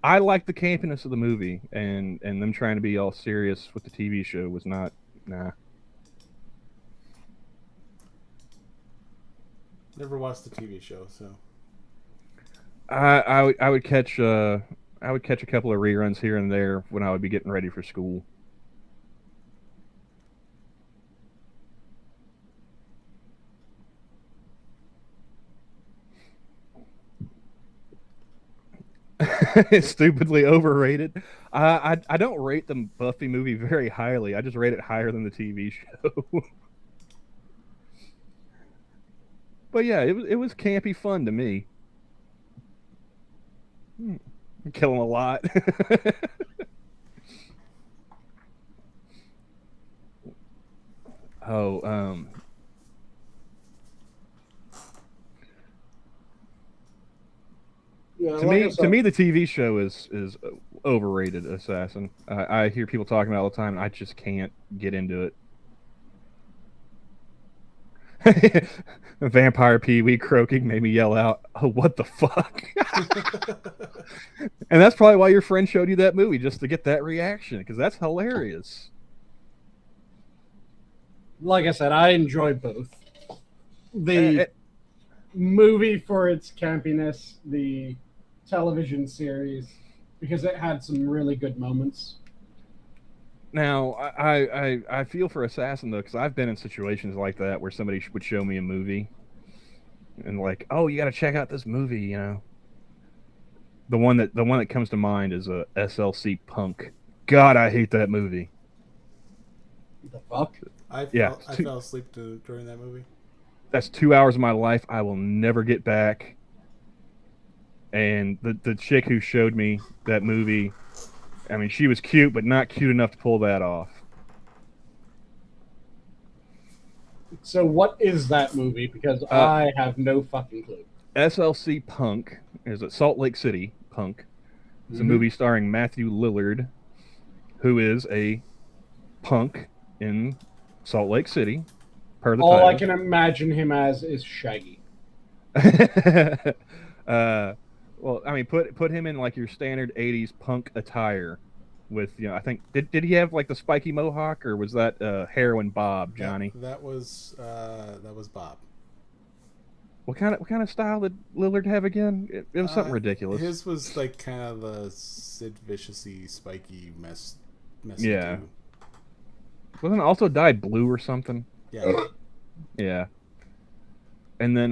I liked the campiness of the movie, and them trying to be all serious with the TV show was not, nah. Never watched the TV show, so. I would catch a couple of reruns here and there when I would be getting ready for school. It's stupidly overrated. I don't rate the Buffy movie very highly. I just rate it higher than the TV show. But yeah, it was campy fun to me. Kill him a lot. Oh, Yeah, to me, the TV show is overrated. Assassin. I hear people talking about it all the time, and I just can't get into it. Vampire Pee Wee croaking made me yell out, "Oh, what the fuck!" And that's probably why your friend showed you that movie, just to get that reaction, because that's hilarious. like I said, I enjoy both. The movie for its campiness, the television series, because it had some really good moments. Now, I feel for Assassin though, because I've been in situations like that where somebody would show me a movie, and like, oh, you got to check out this movie, you know. The one that comes to mind is a SLC Punk. God, I hate that movie. The fuck? I Yeah. fell asleep during that movie. That's 2 hours of my life I will never get back. And the chick who showed me that movie, I mean, she was cute, but not cute enough to pull that off. So what is that movie? Because I have no fucking clue. SLC Punk is a Salt Lake City Punk. It's a movie starring Matthew Lillard, who is a punk in Salt Lake City. Per the All title. I can imagine him as is Shaggy. Well, I mean, put him in like your standard '80s punk attire, with, you know, I think did he have like the spiky mohawk, or was that heroin Bob, Johnny? Yeah, that was Bob. What kind of style did Lillard have again? It was something ridiculous. His was like kind of the Sid Vicious-y, spiky messy Yeah. dude. Wasn't it also dyed blue or something? Yeah. Yeah. And then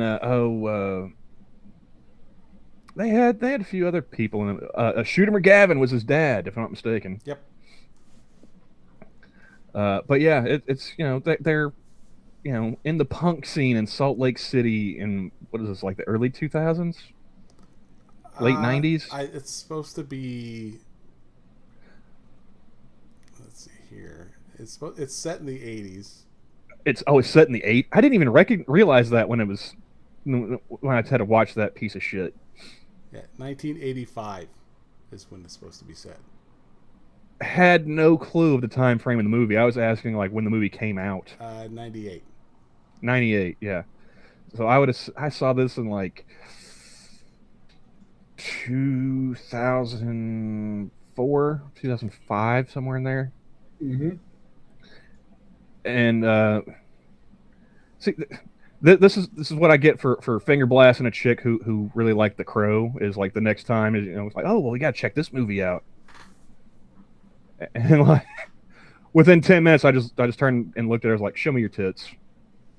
they had a few other people in it. Shooter McGavin was his dad, if I'm not mistaken. Yep. But yeah, it's, you know, they're, you know, in the punk scene in Salt Lake City in, what is this, like the early 2000s? Late 90s? It's supposed to be. Let's see here. It's set in the 80s. It's set in the 8. I didn't even realize that when I had to watch that piece of shit. Yeah, 1985 is when it's supposed to be set. Had no clue of the time frame of the movie. I was asking like when the movie came out. 98. 98, yeah. So I saw this in like 2004, 2005, somewhere in there. Mm-hmm. And see, this is what I get for finger blasting a chick who really liked The Crow. Is like the next time is, you know, it's like, oh well, we gotta check this movie out. And like within 10 minutes, I just turned and looked at her. I was like, show me your tits.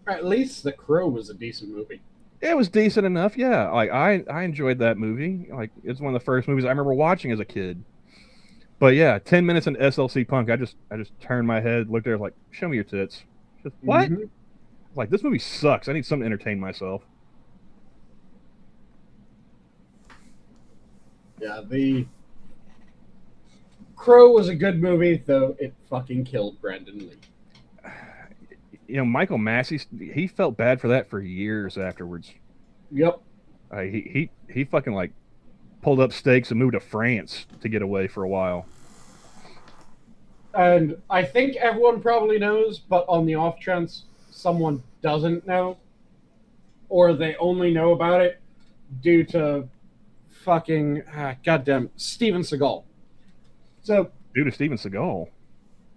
At least The Crow was a decent movie. It was decent enough, yeah. Like I enjoyed that movie. Like it's one of the first movies I remember watching as a kid. But yeah, 10 minutes in SLC Punk, I just turned my head, looked at her, like, show me your tits. Just, what? Mm-hmm. Like, this movie sucks. I need something to entertain myself. Yeah, The Crow was a good movie, though it fucking killed Brandon Lee. You know, Michael Massey, he felt bad for that for years afterwards. Yep. He fucking like pulled up stakes and moved to France to get away for a while. And I think everyone probably knows, but on the off chance someone doesn't know, or they only know about it due to fucking goddamn Steven Seagal. So Due to Steven Seagal.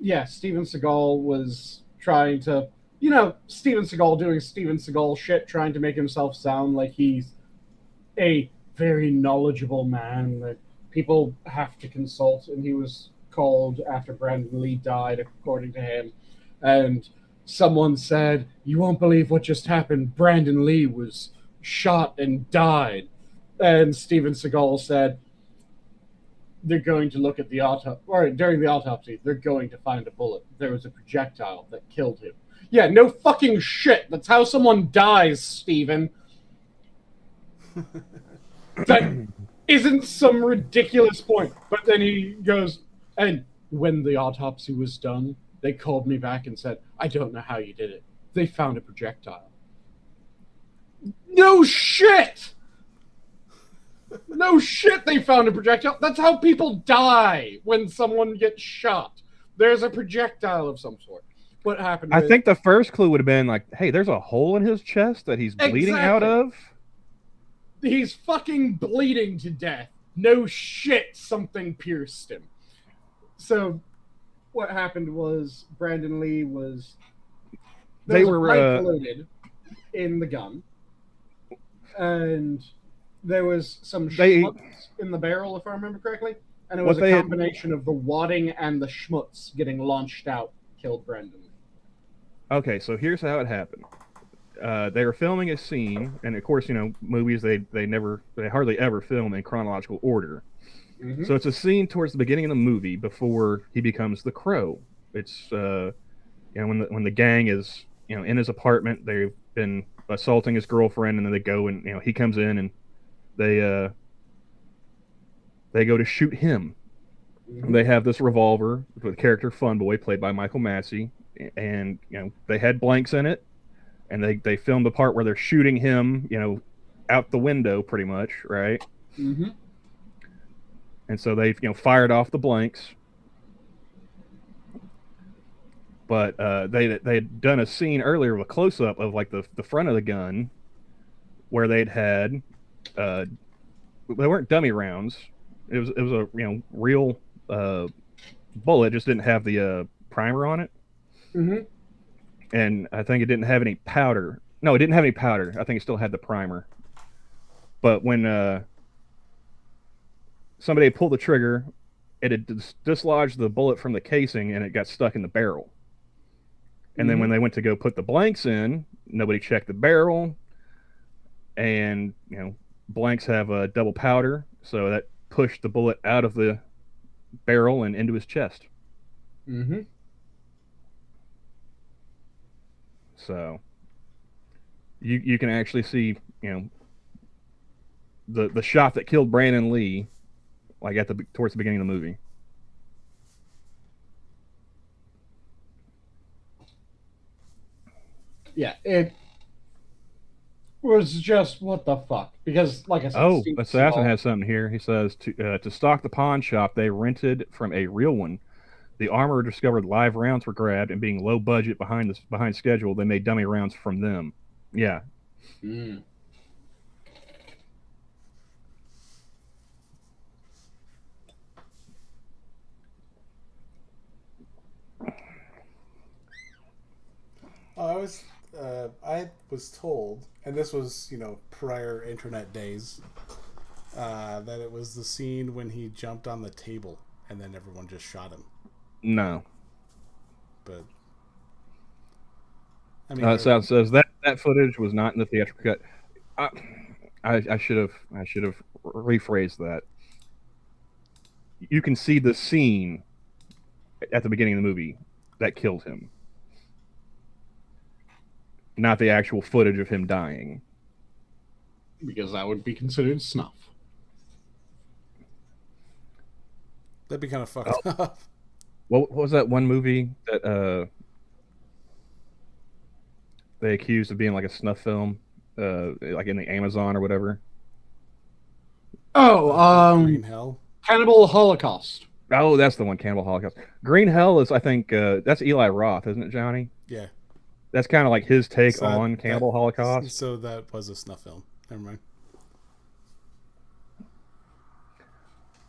yeah, Steven Seagal was trying to, you know, Steven Seagal doing Steven Seagal shit, trying to make himself sound like he's a very knowledgeable man that people have to consult, and he was called after Brandon Lee died, according to him. And someone said, "You won't believe what just happened. Brandon Lee was shot and died." And Steven Seagal said, "They're going to look at the autopsy, or during the autopsy, they're going to find a bullet. There was a projectile that killed him." Yeah, no fucking shit. That's how someone dies, Steven. That isn't some ridiculous point. But then he goes, "And when the autopsy was done, they called me back and said, 'I don't know how you did it. They found a projectile.'" No shit! No shit, they found a projectile. That's how people die when someone gets shot. There's a projectile of some sort. What happened? I think the first clue would have been like, hey, there's a hole in his chest that he's bleeding out of. He's fucking bleeding to death. No shit, something pierced him. So what happened was Brandon Lee was... They were loaded in the gun. And there was some schmutz in the barrel, if I remember correctly. And it was a combination of the wadding and the schmutz getting launched out killed Brandon Lee. Okay, so here's how it happened. They were filming a scene, and of course, you know, movies they hardly ever film in chronological order. Mm-hmm. So it's a scene towards the beginning of the movie before he becomes the Crow. It's you know, when the gang is, you know, in his apartment, they've been assaulting his girlfriend, and then they go and, you know, he comes in and they go to shoot him. Mm-hmm. They have this revolver with the character Funboy, played by Michael Massey, and, you know, they had blanks in it, and they filmed the part where they're shooting him, you know, out the window pretty much, right? Mm-hmm. And so they've, you know, fired off the blanks. But they had done a scene earlier with a close-up of like the front of the gun, where they'd had they weren't dummy rounds. It was a, you know, real bullet, just didn't have the primer on it. Mm-hmm. And I think it didn't have any powder. No, it didn't have any powder. I think it still had the primer. But when somebody had pulled the trigger, it had dislodged the bullet from the casing, and it got stuck in the barrel. And then when they went to go put the blanks in, nobody checked the barrel. And, you know, blanks have a double powder, so that pushed the bullet out of the barrel and into his chest. Mm-hmm. So you can actually see, you know, the shot that killed Brandon Lee, like towards the beginning of the movie. Yeah, it was just what the fuck. Because, like I said, oh, Assassin has something here. He says to stock the pawn shop, they rented from a real one. The armorer discovered live rounds were grabbed, and being low budget behind schedule, they made dummy rounds from them. Yeah. Mm. I was told, and this was, you know, prior internet days, that it was the scene when he jumped on the table and then everyone just shot him. No. But I mean, South says that footage was not in the theatrical cut. I should have rephrased that. You can see the scene at the beginning of the movie that killed him, not the actual footage of him dying. Because that would be considered snuff. That'd be kind of fucked up. What was that one movie that they accused of being like a snuff film, like in the Amazon or whatever? Oh, Green Hell? Cannibal Holocaust. Oh, that's the one, Cannibal Holocaust. Green Hell is, I think, that's Eli Roth, isn't it, Johnny? Yeah. That's kind of like his take on Cannibal Holocaust. So that was a snuff film. Never mind.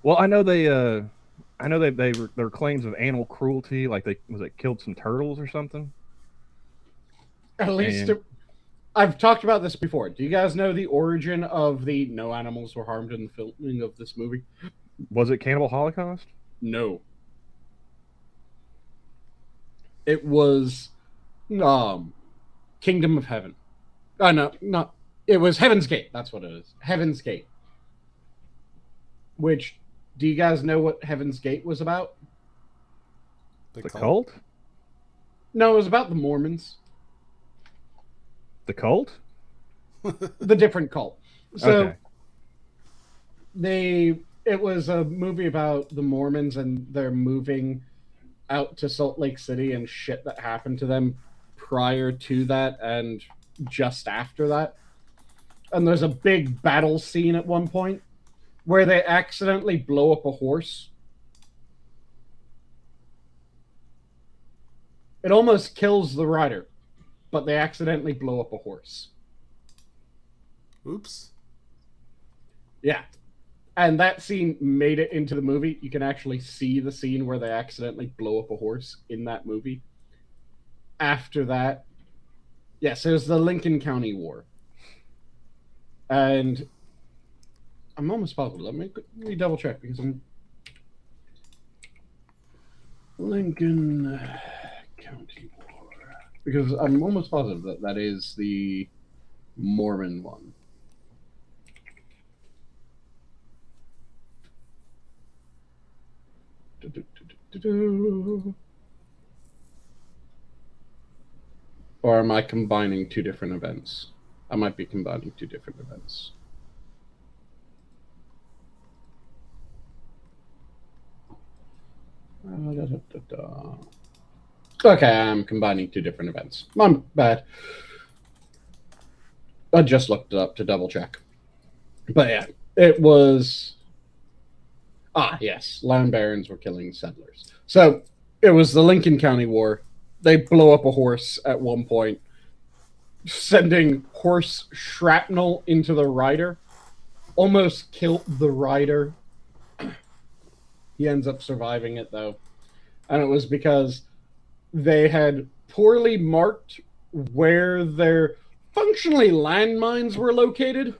Well, I know they were claims of animal cruelty, like they killed some turtles or something. At least I've talked about this before. Do you guys know the origin of the no animals were harmed in the filming of this movie? Was it Cannibal Holocaust? No. It was Kingdom of Heaven. No, not. It was Heaven's Gate. That's what it is. Heaven's Gate. Which, do you guys know what Heaven's Gate was about? The cult? No, it was about the Mormons. The cult? The different cult. So, Okay. it was a movie about the Mormons and they're moving out to Salt Lake City and shit that happened to them prior to that and just after that. And there's a big battle scene at one point where they accidentally blow up a horse. It almost kills the rider, but they accidentally blow up a horse. Oops. Yeah. And that scene made it into the movie. You can actually see the scene where they accidentally blow up a horse in that movie. After that, yes, it was the Lincoln County War. And I'm almost positive. Let me double check because I'm Lincoln County War. Because I'm almost positive that that is the Mormon one. Or am I combining two different events? I might be combining two different events. Okay, I'm combining two different events. My bad. I just looked it up to double check. But yeah, it was... yes, land barons were killing settlers. So it was the Lincoln County War. They blow up a horse at one point, sending horse shrapnel into the rider. Almost killed the rider. He ends up surviving it, though. And it was because they had poorly marked where their functionally landmines were located.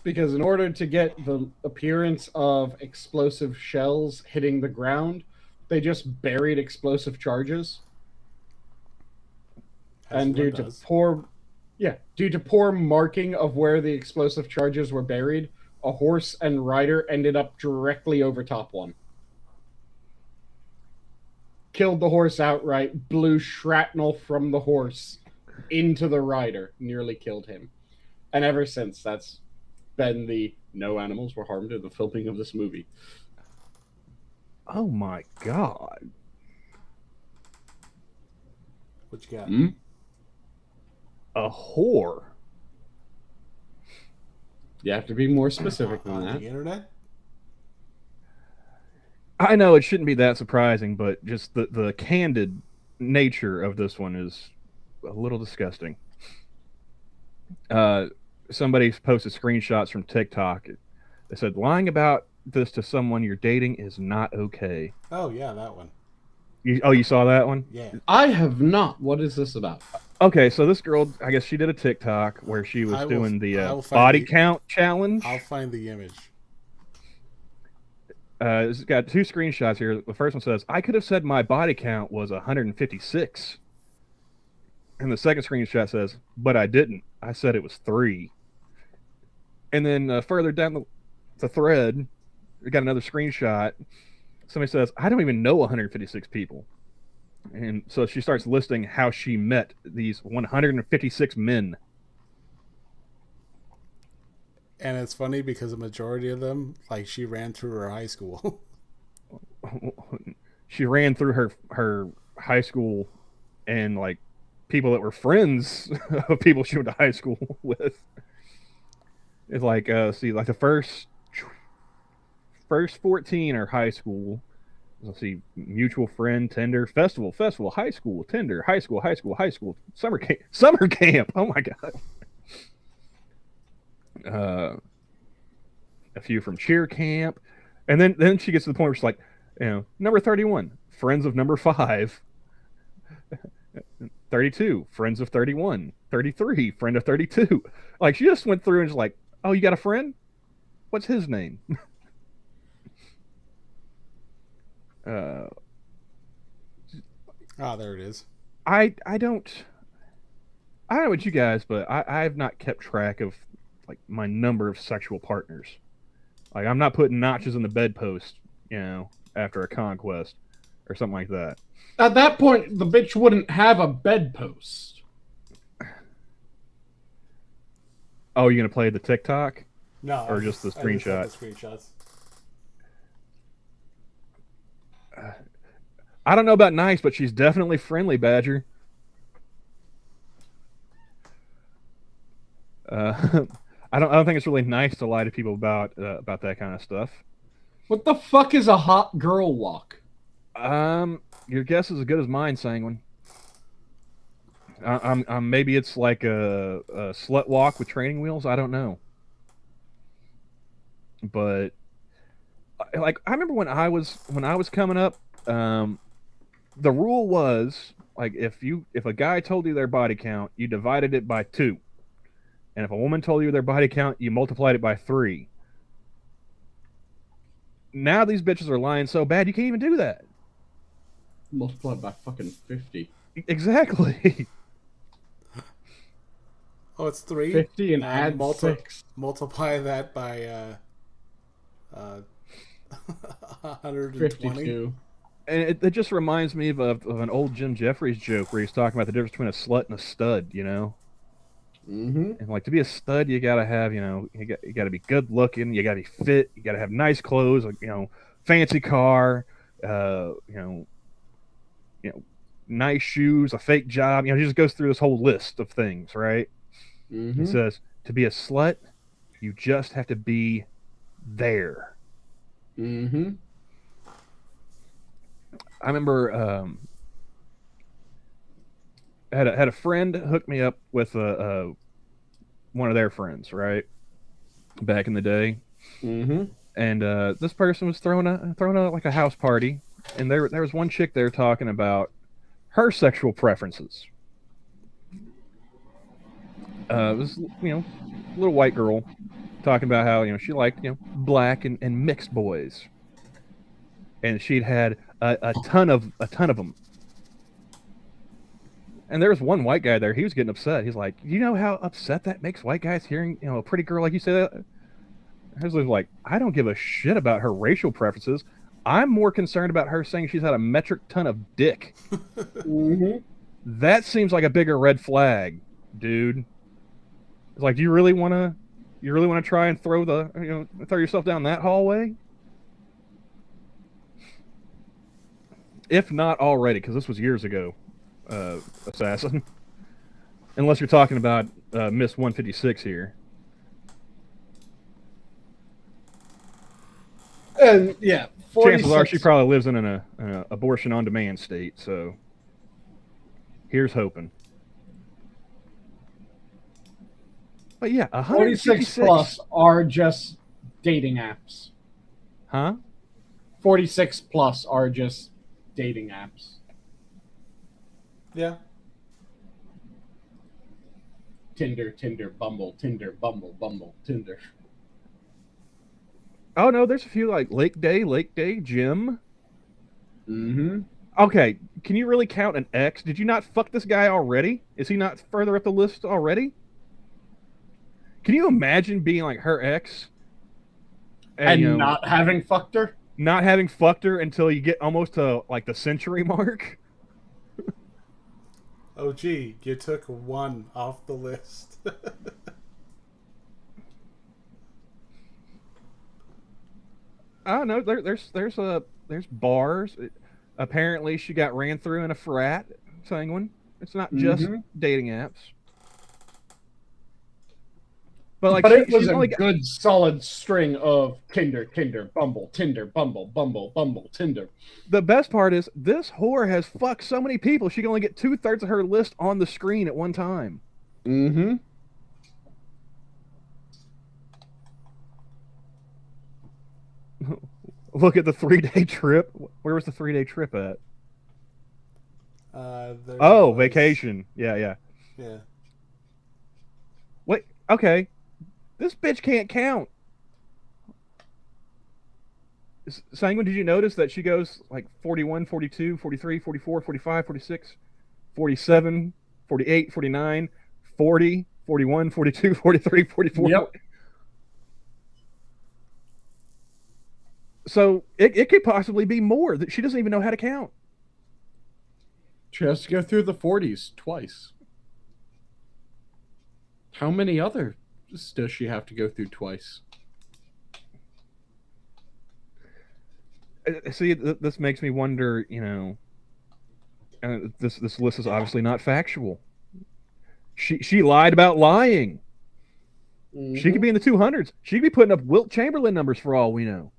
Because in order to get the appearance of explosive shells hitting the ground, they just buried explosive charges. And due to poor marking of where the explosive charges were buried, a horse and rider ended up directly over top one. Killed the horse outright, blew shrapnel from the horse into the rider, nearly killed him. And ever since, that's been the no animals were harmed in the filming of this movie. Oh my god. What you got? A whore. You have to be more specific than On that. the internet? I know it shouldn't be that surprising, but just the candid nature of this one is a little disgusting. Somebody posted screenshots from TikTok. They said, lying about this to someone you're dating is not okay. Oh, yeah, that one. You saw that one? Yeah. I have not. What is this about? Okay, so this girl, I guess she did a TikTok where she was doing the body count challenge. I'll find the image. It's got two screenshots here. The first one says, I could have said my body count was 156. And the second screenshot says, but I didn't. I said it was 3. And then further down the thread, we got another screenshot. Somebody says, I don't even know 156 people. And so she starts listing how she met these 156 men. And it's funny because a majority of them, like, she ran through her high school. She ran through her high school and, like, people that were friends of people she went to high school with. It's like, like the first 14 are high school. Let's see, mutual friend, Tinder, festival, high school, Tinder, high school, summer camp. Oh my god. A few from cheer camp, and then she gets to the point where she's like, number 31, friends of number 5. 32, friends of 31, 33, friend of 32. Like, she just went through and was like, oh, you got a friend? What's his name? Ah, there it is. I don't know about you guys, but I have not kept track of like my number of sexual partners. Like, I'm not putting notches in the bedpost, after a conquest or something like that. At that point, the bitch wouldn't have a bedpost. Oh, you gonna play the TikTok? No, Or just the screenshot? The screenshots. I don't know about nice, but she's definitely friendly, Badger. I don't think it's really nice to lie to people about that kind of stuff. What the fuck is a hot girl walk? Your guess is as good as mine, Sanguine. Maybe it's like a slut walk with training wheels. I don't know. But like, I remember when I was coming up, the rule was like, if a guy told you their body count, you divided it by 2, and if a woman told you their body count, you multiplied it by 3. Now these bitches are lying so bad you can't even do that. Multiplied by fucking 50. Exactly. Oh, it's 3. 50 and add 6. Multiply that by 120. 52. And it just reminds me of an old Jim Jeffries joke where he's talking about the difference between a slut and a stud, Mm-hmm. And like, to be a stud, you gotta have, you gotta be good looking, you gotta be fit, you gotta have nice clothes, like, fancy car, nice shoes, a fake job. He just goes through this whole list of things, right? Mm-hmm. He says, to be a slut, you just have to be there. Mm-hmm. I remember had a friend hook me up with one of their friends, right, back in the day. Mm-hmm. And this person was throwing like a house party, and there was one chick there talking about her sexual preferences. It was a little white girl talking about how she liked black and mixed boys, and she'd had a ton of them. And there was one white guy there. He was getting upset. He's like, "You know how upset that makes white guys hearing a pretty girl like you say that?" I was like, "I don't give a shit about her racial preferences. I'm more concerned about her saying she's had a metric ton of dick." Mm-hmm. That seems like a bigger red flag, dude. It's like, do you really want to try and throw yourself down that hallway? If not already, because this was years ago, Assassin. Unless you're talking about Miss 156 here. And yeah, 46. Chances are she probably lives in an abortion on demand state. So here's hoping. But yeah, 46 plus are just dating apps. Huh? 46 plus are just dating apps. Yeah. Tinder, Bumble, Bumble, Tinder. Oh no, there's a few like Lake Day, Gym. Mm-hmm. Okay, can you really count an ex? Did you not fuck this guy already? Is he not further up the list already? Can you imagine being like her ex and not having fucked her? Not having fucked her until you get almost to like the century mark? Oh, gee, you took one off the list. I don't know. There's bars. Apparently, she got ran through in a frat. Sanguine. It's not just dating apps. But it was a good solid string of Tinder, Bumble, Tinder. The best part is this whore has fucked so many people she can only get 2/3 of her list on the screen at one time. Mm-hmm. Look at the 3-day trip. Where was the 3-day trip at? Oh, vacation. Yeah. Yeah. Wait, okay. This bitch can't count. Sanguine, did you notice that she goes like 41, 42, 43, 44, 45, 46, 47, 48, 49, 40, 41, 42, 43, 44? Yep. So it could possibly be more that she doesn't even know how to count. She has to go through the 40s twice. How many others does she have to go through twice? See, this makes me wonder, this list is obviously not factual. She lied about lying. Mm-hmm. She could be in the 200s. She could be putting up Wilt Chamberlain numbers for all we know.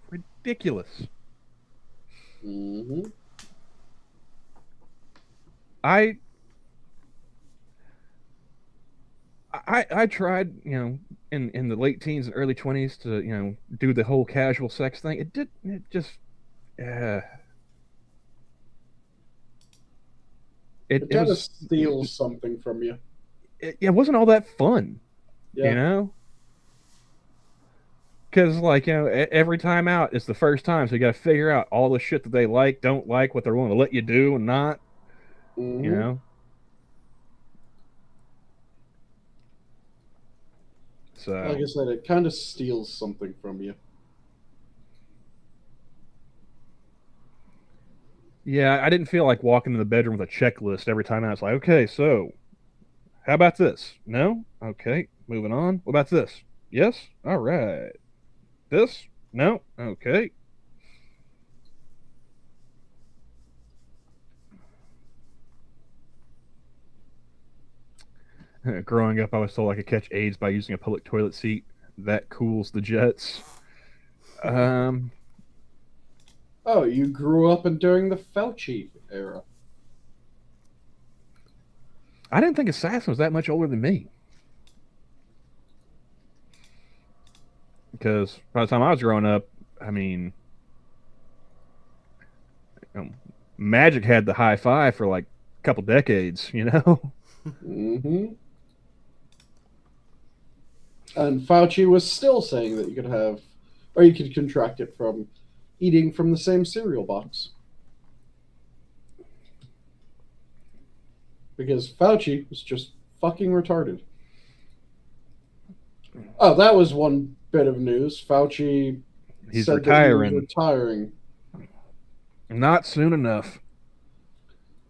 Ridiculous. Mm-hmm. I tried, in the late teens and early 20s to, do the whole casual sex thing. It just It kind of steals something from you. It wasn't all that fun, Yeah. Because, every time out is the first time, so you got to figure out all the shit that they like, don't like, what they're willing to let you do and not, Mm-hmm. So, Like I said, it kind of steals something from you. yeah, I didn't feel like walking in the bedroom with a checklist every time out. It's like, okay, so how about this? No? Okay, moving on. What about this? Yes? All right. This? No? Okay. Growing up, I was told I could catch AIDS by using a public toilet seat. That cools the jets. Oh, you grew up during the Fauci era. I didn't think Assassin was that much older than me. Because by the time I was growing up, I mean, Magic had the high five for like a couple decades, Mm-hmm. And Fauci was still saying that you could have, or you could contract it from eating from the same cereal box. Because Fauci was just fucking retarded. Oh, that was one bit of news. Fauci He's said retiring. that he was retiring. Not soon enough.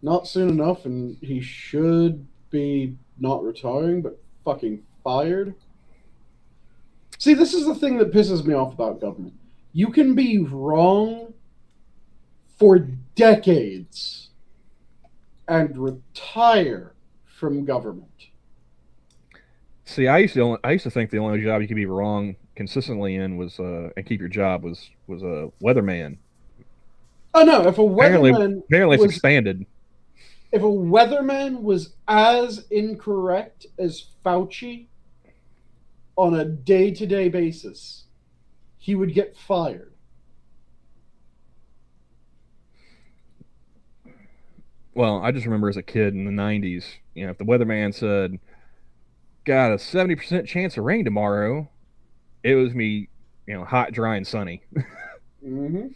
Not soon enough, and he should be not retiring, but fucking fired. See, this is the thing that pisses me off about government. You can be wrong for decades and retire from government. See, I used to think the only job you could be wrong consistently in was and keep your job was a weatherman. Oh no! If a weatherman apparently it's expanded. If a weatherman was as incorrect as Fauci on a day-to-day basis, he would get fired. Well, I just remember as a kid in the 90s, if the weatherman said, got a 70% chance of rain tomorrow, it was me, hot, dry, and sunny. Mm-hmm.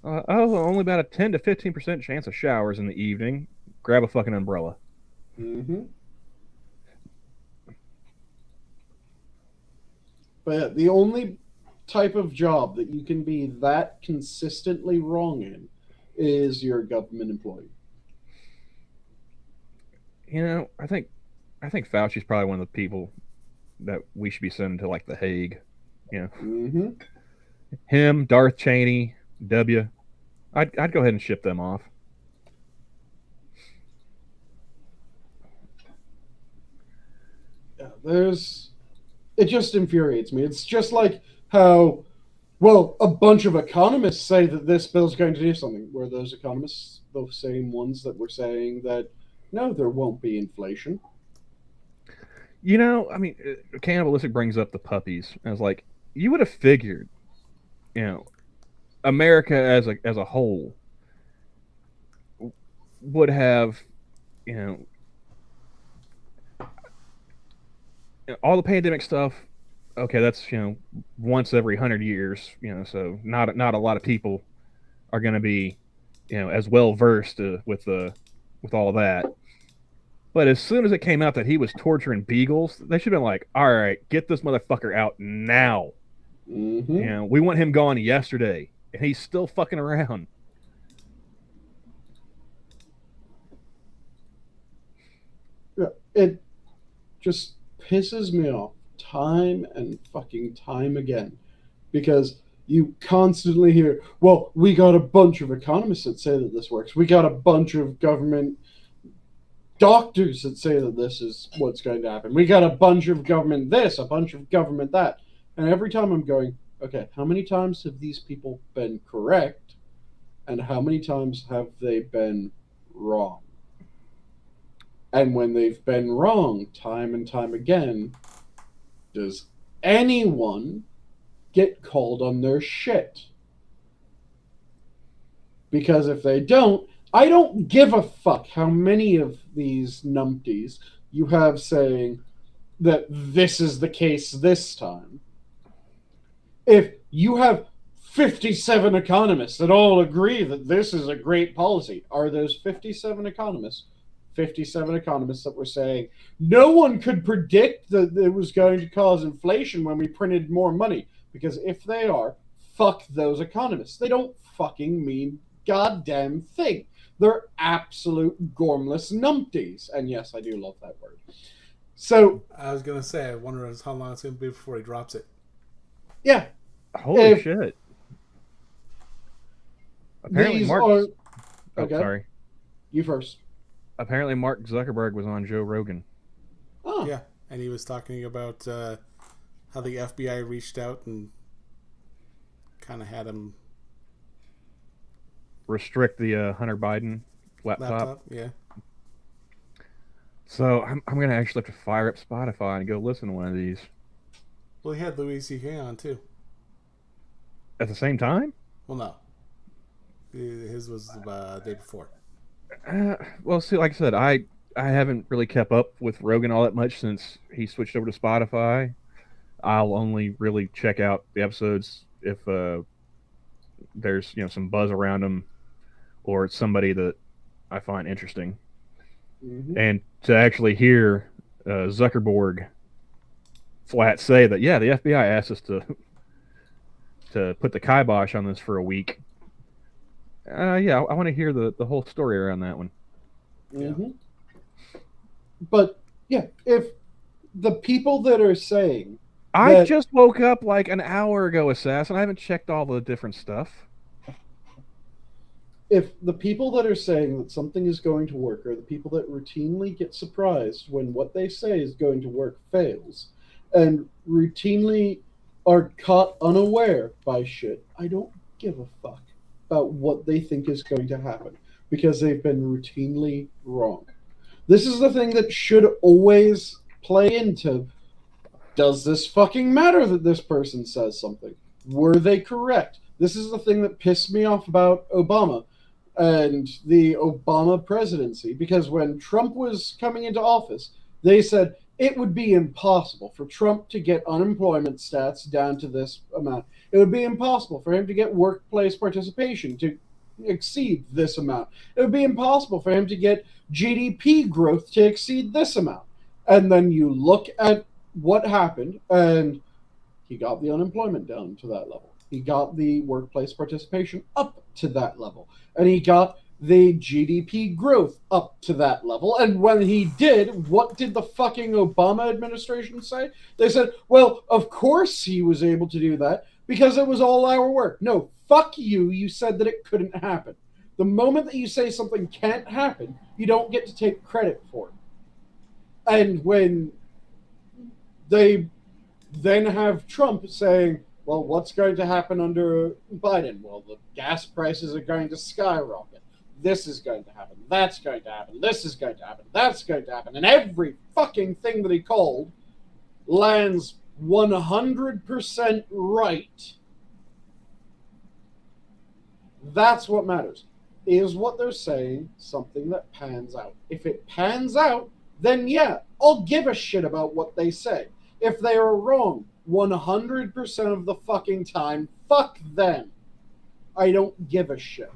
Only about a 10 to 15% chance of showers in the evening. Grab a fucking umbrella. Mm-hmm. But yeah, the only type of job that you can be that consistently wrong in is your government employee. I think Fauci's probably one of the people that we should be sending to like the Hague. Mm-hmm. Him, Darth Cheney, W. I'd go ahead and ship them off. Yeah, it just infuriates me. It's just like how, well, a bunch of economists say that this bill's going to do something. Were those economists the same ones that were saying that, no, there won't be inflation? I mean, Cannibalistic brings up the puppies. I was like, you would have figured, America as a whole would have, you know, all the pandemic stuff. Okay, that's once every 100 years. So not a lot of people are going to be as well versed with all that. But as soon as it came out that he was torturing beagles, they should have been like, all right, get this motherfucker out now. Mm-hmm. We want him gone yesterday, and he's still fucking around. Yeah, it just pisses me off time and fucking time again, because you constantly hear, well, we got a bunch of economists that say that this works. We got a bunch of government doctors that say that this is what's going to happen. We got a bunch of government this, a bunch of government that. And every time I'm going, okay, how many times have these people been correct? And how many times have they been wrong? And when they've been wrong time and time again, does anyone get called on their shit? Because if they don't, I don't give a fuck how many of these numpties you have saying that this is the case this time. If you have 57 economists that all agree that this is a great policy, are those 57 economists that were saying no one could predict that it was going to cause inflation when we printed more money? Because if they are, fuck those economists. They don't fucking mean goddamn thing. They're absolute gormless numpties. And yes, I do love that word. So I was going to say, I wonder how long it's going to be before he drops it. Yeah. Holy shit. Apparently Mark... Okay. Oh, sorry. You first. Apparently Mark Zuckerberg was on Joe Rogan. Oh. Yeah, and he was talking about how the FBI reached out and kind of had him restrict the Hunter Biden laptop. Yeah. So I'm going to actually have to fire up Spotify and go listen to one of these. Well, he had Louis C.K. on too. At the same time? Well, no. His was the day before. Well, see, like I said, I haven't really kept up with Rogan all that much since he switched over to Spotify. I'll only really check out the episodes if there's some buzz around them, or it's somebody that I find interesting. Mm-hmm. And to actually hear Zuckerberg flat say that, yeah, the FBI asked us to put the kibosh on this for a week. Yeah, I want to hear the whole story around that one. Mm-hmm. But yeah, if the people that are saying I just woke up like an hour ago, Assassin. I haven't checked all the different stuff. If the people that are saying that something is going to work are the people that routinely get surprised when what they say is going to work fails, and routinely are caught unaware by shit, I don't give a fuck about what they think is going to happen, because they've been routinely wrong. This is the thing that should always play into, does this fucking matter that this person says something? Were they correct? This is the thing that pissed me off about Obama and the Obama presidency, because when Trump was coming into office, they said it would be impossible for Trump to get unemployment stats down to this amount. It would be impossible for him to get workplace participation to exceed this amount. It would be impossible for him to get GDP growth to exceed this amount. And then you look at what happened, and he got the unemployment down to that level. He got the workplace participation up to that level. And he got the GDP growth up to that level. And when he did, what did the fucking Obama administration say? They said, well, of course he was able to do that because it was all our work. No, fuck you. You said that it couldn't happen. The moment that you say something can't happen, you don't get to take credit for it. And when they then have Trump saying, well, what's going to happen under Biden? Well, the gas prices are going to skyrocket. This is going to happen. That's going to happen. This is going to happen. That's going to happen. And every fucking thing that he called lands 100% right. That's what matters. Is what they're saying something that pans out? If it pans out, then yeah, I'll give a shit about what they say. If they are wrong 100% of the fucking time, fuck them. I don't give a shit.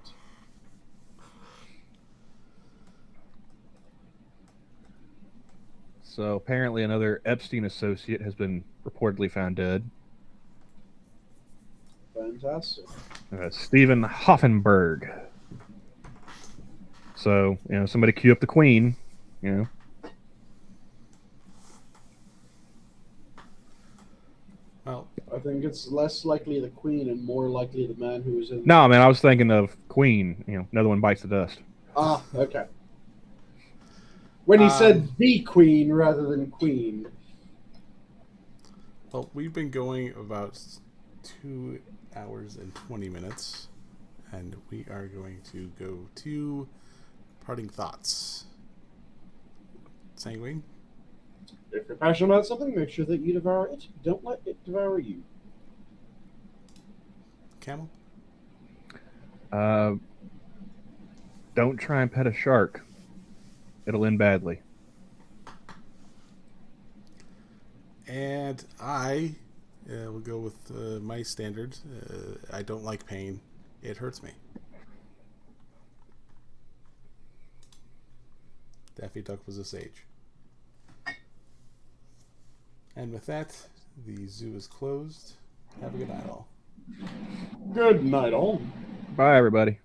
So apparently another Epstein associate has been reportedly found dead. Fantastic. Stephen Hoffenberg. So, somebody cue up the queen, Well, I think it's less likely the queen and more likely the man who is in... No, man, I was thinking of Queen. Another one bites the dust. Ah, okay. When he said the queen rather than queen. well, we've been going about 2 hours and 20 minutes, and we are going to go to parting thoughts. Sanguine? If you're passionate about something, make sure that you devour it. Don't let it devour you. Camel? Don't try and pet a shark. It'll end badly. And I will go with my standard. I don't like pain. It hurts me. Daffy Duck was a sage. And with that, the zoo is closed. Have a good night, all. Good night, all. Bye, everybody.